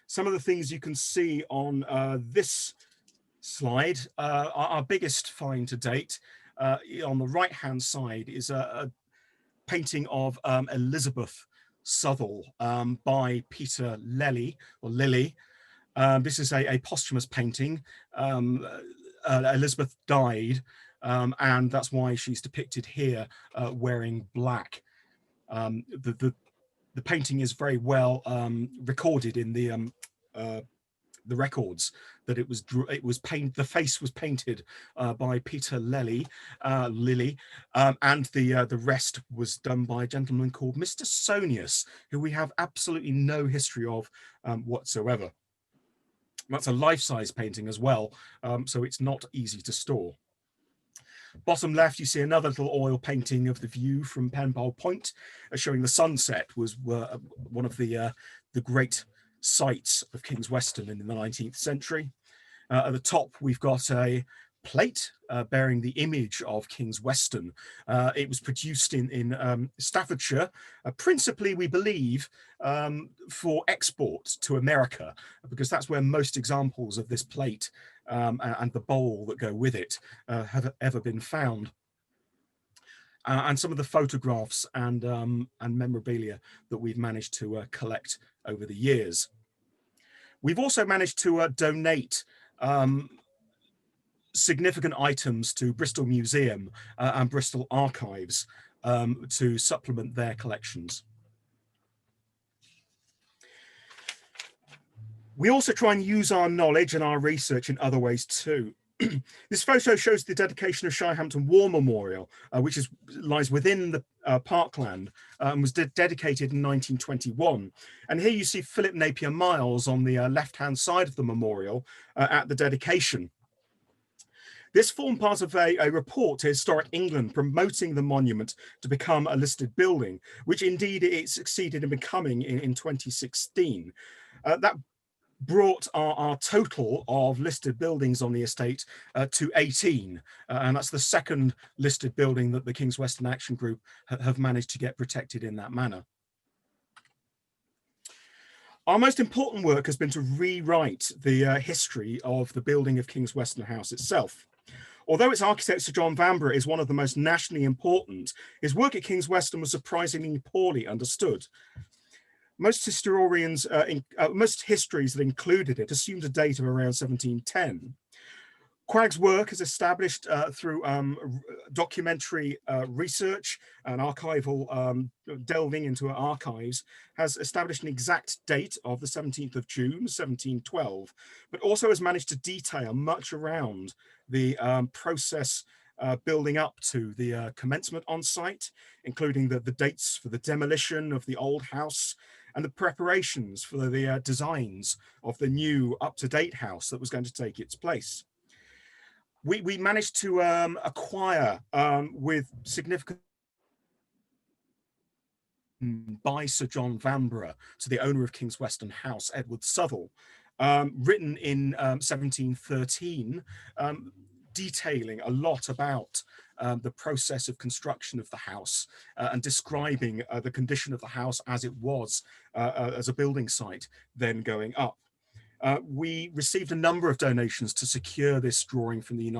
Some of the things you can see on this slide, our biggest find to date, on the right-hand side is a painting of Elizabeth Southall by Peter Lely. This is a posthumous painting. Elizabeth died, and that's why she's depicted here wearing black. The painting is very well recorded in the records that it was the face was painted by Peter Lely, and the rest was done by a gentleman called Mr. Sonius, who we have absolutely no history of whatsoever. That's a life-size painting as well, so it's not easy to store. Bottom left, you see another little oil painting of the view from Penpole Point, showing the sunset was one of the great sights of King's Weston in the 19th century. At the top, we've got a plate bearing the image of King's Weston. It was produced in Staffordshire, principally, we believe, for export to America, because that's where most examples of this plate and the bowl that go with it have ever been found. And some of the photographs and memorabilia that we've managed to collect over the years. We've also managed to donate significant items to Bristol Museum and Bristol Archives to supplement their collections. We also try and use our knowledge and our research in other ways too. This photo shows the dedication of Shirehampton War Memorial, which lies within the parkland and was dedicated in 1921. And here you see Philip Napier Miles on the left-hand side of the memorial at the dedication. This formed part of a report to Historic England promoting the monument to become a listed building, which indeed it succeeded in becoming in 2016. That brought our total of listed buildings on the estate to 18, and that's the second listed building that the King's Weston Action Group have managed to get protected in that manner. Our most important work has been to rewrite the history of the building of King's Weston House itself. Although its architect, Sir John Vanbrugh, is one of the most nationally important, his work at King's Weston was surprisingly poorly understood. Most historians, most histories that included it assumed a date of around 1710. Quag's work is established through documentary research and archival delving into archives, has established an exact date of the 17th of June, 1712, but also has managed to detail much around the process building up to the commencement on site, including the dates for the demolition of the old house and the preparations for the designs of the new up-to-date house that was going to take its place. We managed to acquire with significant by Sir John Vanbrugh to the owner of King's Weston House, Edward Southall, written in 1713, detailing a lot about the process of construction of the house and describing the condition of the house as it was as a building site then going up. We received a number of donations to secure this drawing from the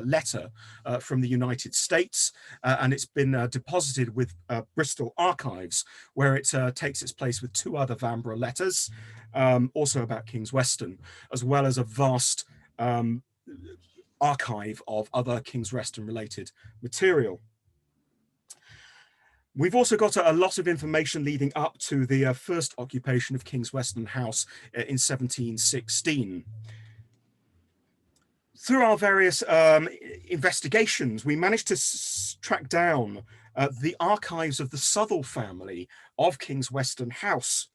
letter from the United States, and it's been deposited with Bristol Archives, where it takes its place with two other Vanbrugh letters, also about King's Weston, as well as a vast archive of other King's Weston related material. We've also got a lot of information leading up to the first occupation of King's Weston House in 1716. Through our various investigations, we managed to track down the archives of the Southall family of King's Weston House.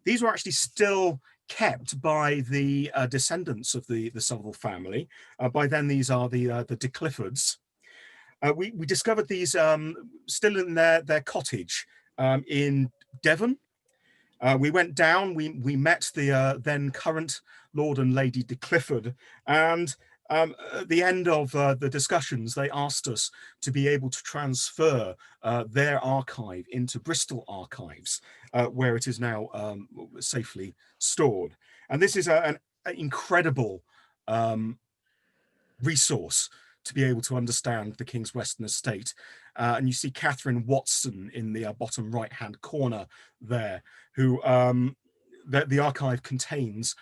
These were actually still kept by the descendants of the Southall family. By then, these are the De Cliffords. We discovered these still in their cottage in Devon. We went down, we met the then current Lord and Lady de Clifford, and at the end of the discussions, they asked us to be able to transfer their archive into Bristol Archives, where it is now safely stored. And this is an incredible resource to be able to understand the King's Weston estate. And you see Catherine Watson in the bottom right-hand corner there, who the archive contains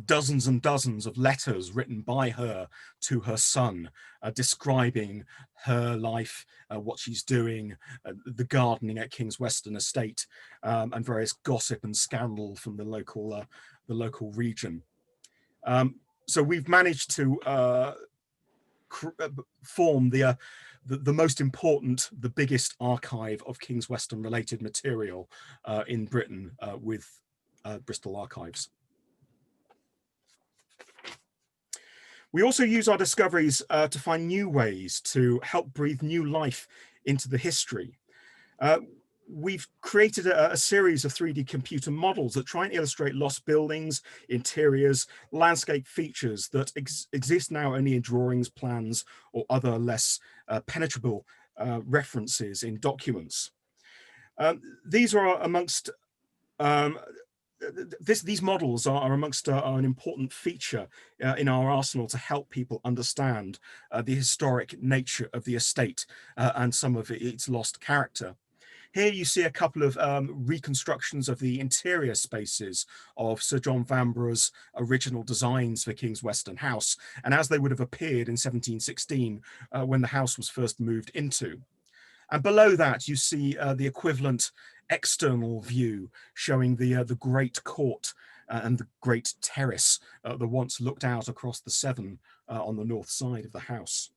dozens and dozens of letters written by her to her son, describing her life, what she's doing, the gardening at King's Weston estate, and various gossip and scandal from the local region. So we've managed to form the most important, the biggest archive of King's Weston related material in Britain with Bristol Archives. We also use our discoveries to find new ways to help breathe new life into the history. We've created a series of 3D computer models that try and illustrate lost buildings, interiors, landscape features that exist now only in drawings, plans, or other less penetrable references in documents. These are amongst these models are amongst an important feature in our arsenal to help people understand the historic nature of the estate and some of its lost character. Here you see a couple of reconstructions of the interior spaces of Sir John Vanbrugh's original designs for King's Weston House, and as they would have appeared in 1716 when the house was first moved into. And below that you see the equivalent external view showing the great court and the great terrace that once looked out across the Severn on the north side of the house.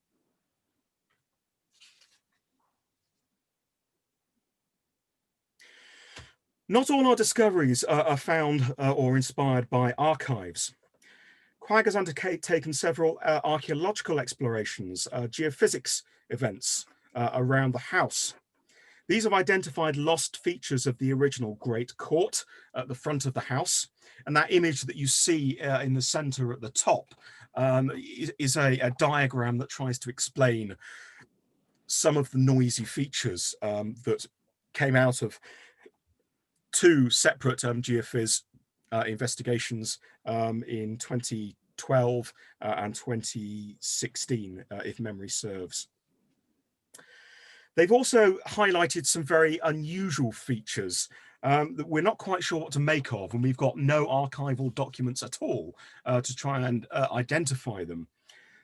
Not all our discoveries are found or inspired by archives. Quag has undertaken several archaeological explorations, geophysics events around the house. These have identified lost features of the original Great Court at the front of the house. And that image that you see in the center at the top is a diagram that tries to explain some of the noisy features that came out of two separate geophys investigations in 2012 and 2016, if memory serves. They've also highlighted some very unusual features that we're not quite sure what to make of, and we've got no archival documents at all to try and identify them.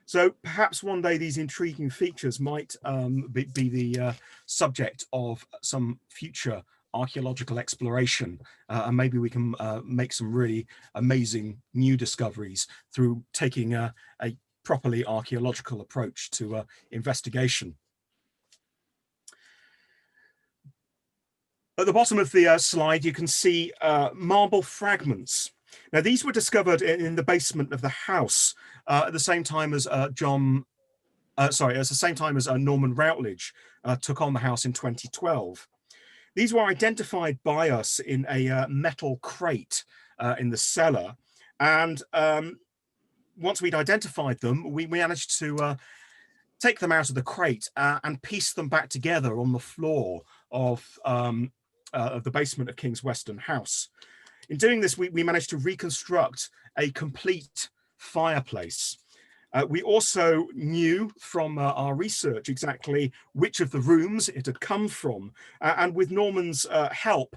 So perhaps one day these intriguing features might be the subject of some future archaeological exploration, and maybe we can make some really amazing new discoveries through taking a properly archaeological approach to investigation. At the bottom of the slide, you can see marble fragments. Now, these were discovered in the basement of the house at the same time as Norman Routledge took on the house in 2012. These were identified by us in a metal crate in the cellar, and once we'd identified them, we managed to take them out of the crate and piece them back together on the floor of the basement of King's Weston House. In doing this, we managed to reconstruct a complete fireplace. We also knew from our research exactly which of the rooms it had come from, and with Norman's help,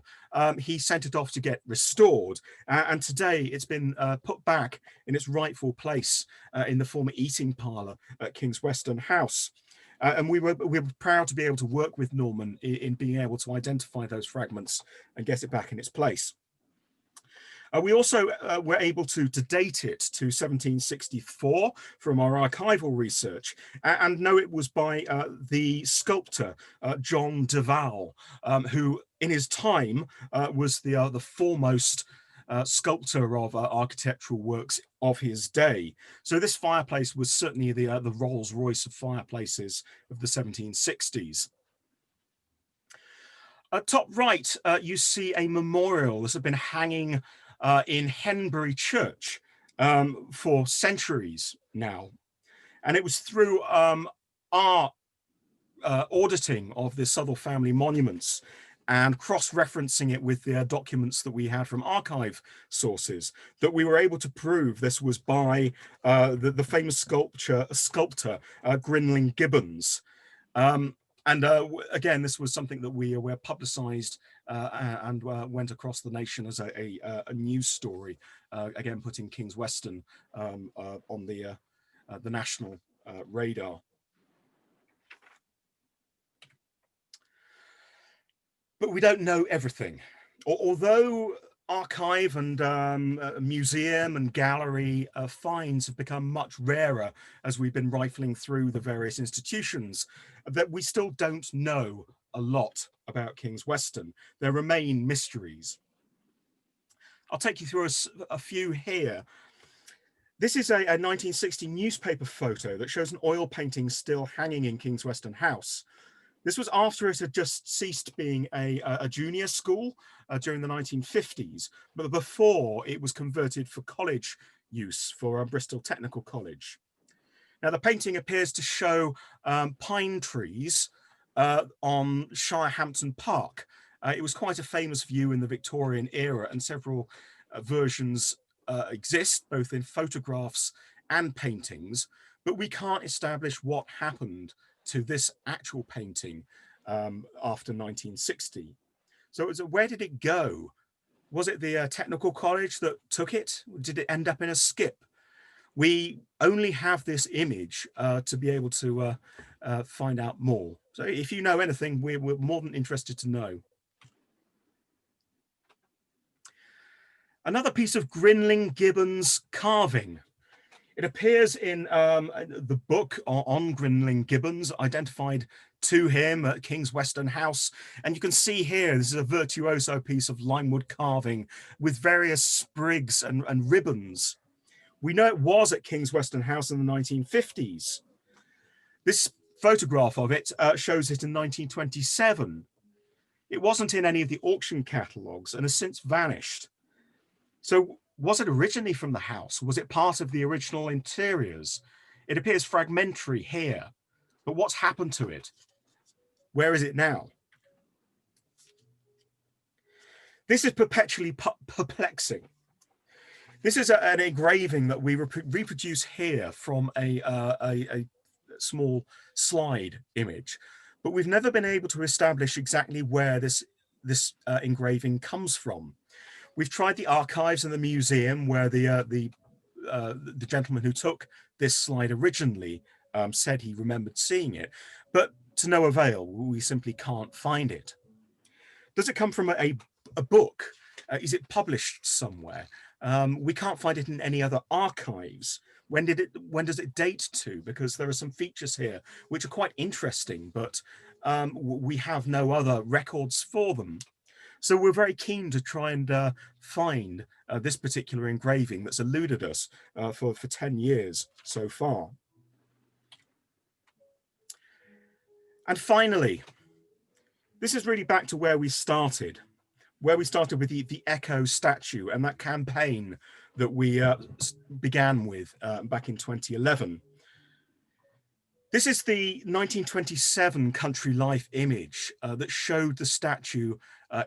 he sent it off to get restored. And today it's been put back in its rightful place in the former eating parlour at King's Weston House. And we were proud to be able to work with Norman in being able to identify those fragments and get it back in its place. We also were able to date it to 1764 from our archival research, and know it was by the sculptor John de Val, who in his time was the foremost sculptor of architectural works of his day. So this fireplace was certainly the Rolls Royce of fireplaces of the 1760s. Top right, you see a memorial that had been hanging in Henbury Church for centuries now. And it was through our auditing of the Southwell family monuments and cross-referencing it with the documents that we had from archive sources that we were able to prove this was by the famous sculptor Grinling Gibbons. And again, this was something that we were publicised and went across the nation as a news story, again putting King's Weston on the national radar. But we don't know everything. Although archive and museum and gallery finds have become much rarer as we've been rifling through the various institutions, that we still don't know a lot about King's Weston. There remain mysteries. I'll take you through a few here. This is a 1960 newspaper photo that shows an oil painting still hanging in King's Weston House. This was after it had just ceased being a junior school during the 1950s, but before it was converted for college use for Bristol Technical College. Now, the painting appears to show pine trees on Shirehampton Park. It was quite a famous view in the Victorian era, and several versions exist, both in photographs and paintings, but we can't establish what happened to this actual painting after 1960. So where did it go? Was it the technical college that took it? Did it end up in a skip? We only have this image to be able to find out more. So if you know anything, we're more than interested to know. Another piece of Grinling Gibbons carving. It appears in the book on Grinling Gibbons, identified to him at King's Weston House. And you can see here, this is a virtuoso piece of limewood carving with various sprigs and ribbons. We know it was at King's Weston House in the 1950s. This photograph of it shows it in 1927. It wasn't in any of the auction catalogues and has since vanished. So was it originally from the house? Was it part of the original interiors? It appears fragmentary here, but what's happened to it? Where is it now? This is perpetually perplexing. This is an engraving that we reproduce here from a small slide image, but we've never been able to establish exactly where this this engraving comes from. We've tried the archives and the museum where the gentleman who took this slide originally said he remembered seeing it, but to no avail. We simply can't find it. Does it come from a book? Is it published somewhere? We can't find it in any other archives. When does it date to? Because there are some features here which are quite interesting, but we have no other records for them. So we're very keen to try and find this particular engraving that's eluded us for 10 years so far. And finally, this is really back to where we started with the Echo statue and that campaign that we began with back in 2011. This is the 1927 Country Life image that showed the statue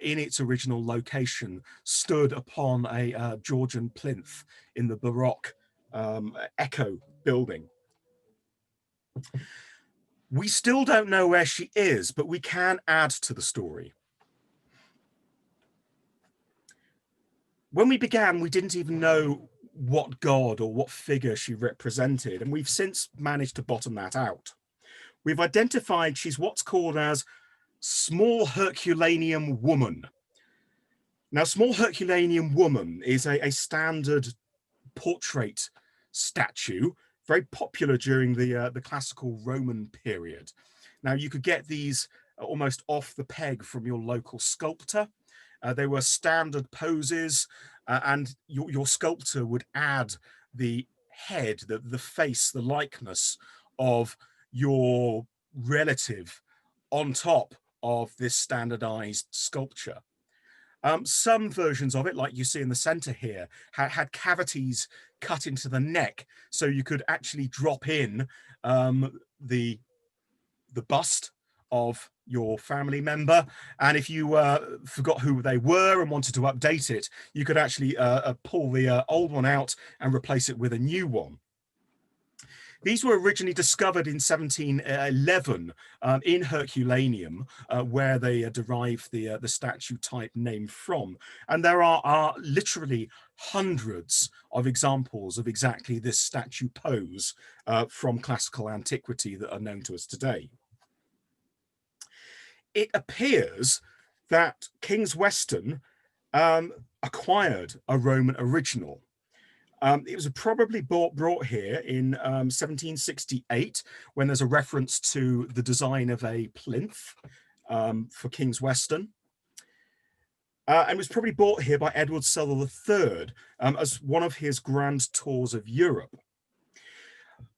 in its original location, stood upon a Georgian plinth in the Baroque Echo building. We still don't know where she is, but we can add to the story. When we began, we didn't even know what god or what figure she represented, and we've since managed to bottom that out. We've identified she's what's called as small Herculaneum woman. Now, small Herculaneum woman is a standard portrait statue, very popular during the classical Roman period. Now, you could get these almost off the peg from your local sculptor. They were standard poses, and your sculptor would add the head, the face, the likeness of your relative on top of this standardized sculpture. Some versions of it, like you see in the center here, had cavities cut into the neck, so you could actually drop in the bust of your family member, and if you forgot who they were and wanted to update it, you could actually pull the old one out and replace it with a new one. These were originally discovered in 1711 in Herculaneum, where they derived the statue type name from. And there are literally hundreds of examples of exactly this statue pose from classical antiquity that are known to us today. It appears that King's Weston acquired a Roman original. It was probably brought here in 1768, when there's a reference to the design of a plinth for King's Weston. And was probably bought here by Edward Southwell III as one of his grand tours of Europe.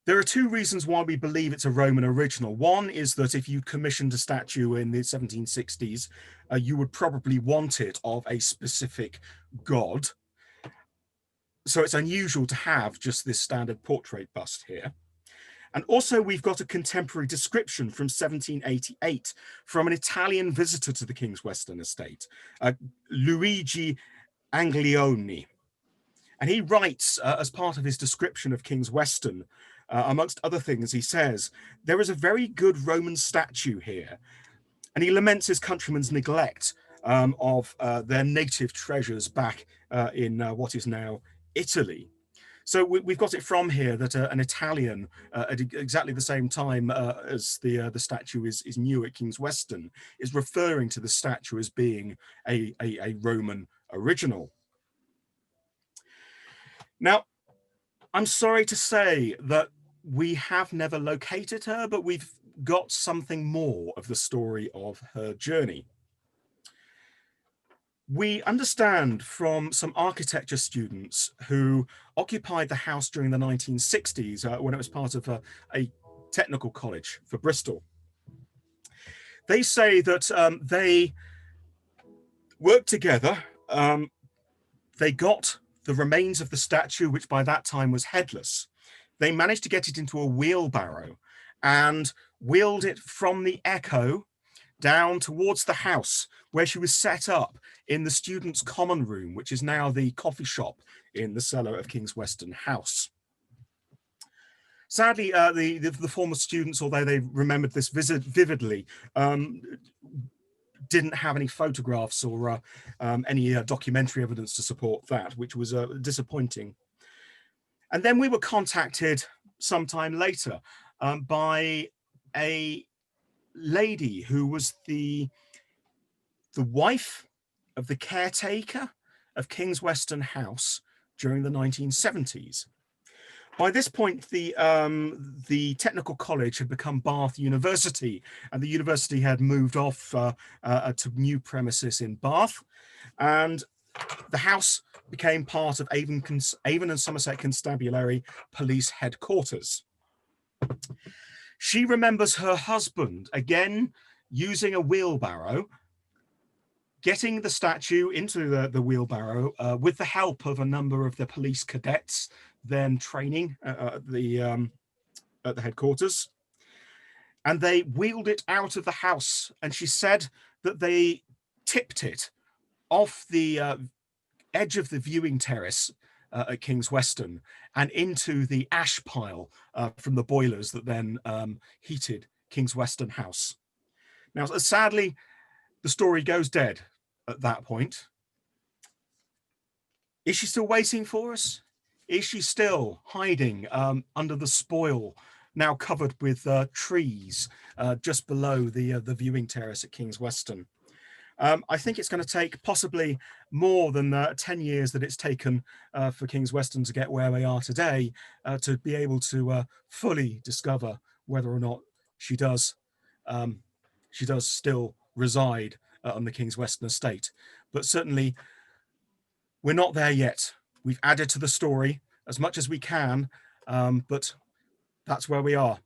There are two reasons why we believe it's a Roman original. One is that if you commissioned a statue in the 1760s, you would probably want it of a specific god. So it's unusual to have just this standard portrait bust here. And also we've got a contemporary description from 1788 from an Italian visitor to the King's Weston estate, Luigi Anglioni. And he writes, as part of his description of King's Weston, amongst other things, he says, "There is a very good Roman statue here." And he laments his countrymen's neglect of their native treasures back in what is now Italy. So we've got it from here that an Italian at exactly the same time as the statue is new at King's Weston is referring to the statue as being a Roman original. Now, I'm sorry to say that we have never located her, but we've got something more of the story of her journey. We understand from some architecture students who occupied the house during the 1960s when it was part of a technical college for Bristol. They say that they worked together. They got the remains of the statue, which by that time was headless. They managed to get it into a wheelbarrow and wheeled it from the Echo down towards the house, where she was set up in the students' common room, which is now the coffee shop in the cellar of King's Weston House. Sadly, the former students, although they remembered this vividly, didn't have any photographs or any documentary evidence to support that, which was disappointing. And then we were contacted sometime later by a lady who was the wife of the caretaker of King's Weston House during the 1970s. By this point, the technical college had become Bath University, and the university had moved off to new premises in Bath, and the house became part of Avon and Somerset Constabulary Police Headquarters. She remembers her husband, again, using a wheelbarrow, getting the statue into the wheelbarrow with the help of a number of the police cadets then training at the headquarters. And they wheeled it out of the house. And she said that they tipped it off the edge of the viewing terrace at King's Weston and into the ash pile from the boilers that then heated King's Weston House. Now, sadly, the story goes dead at that point. Is she still waiting for us? Is she still hiding under the spoil, now covered with trees just below the viewing terrace at King's Weston? I think it's going to take possibly more than 10 years that it's taken for King's Weston to get where they are today to be able to fully discover whether or not she does still reside on the King's Weston estate. But certainly we're not there yet. We've added to the story as much as we can, but that's where we are.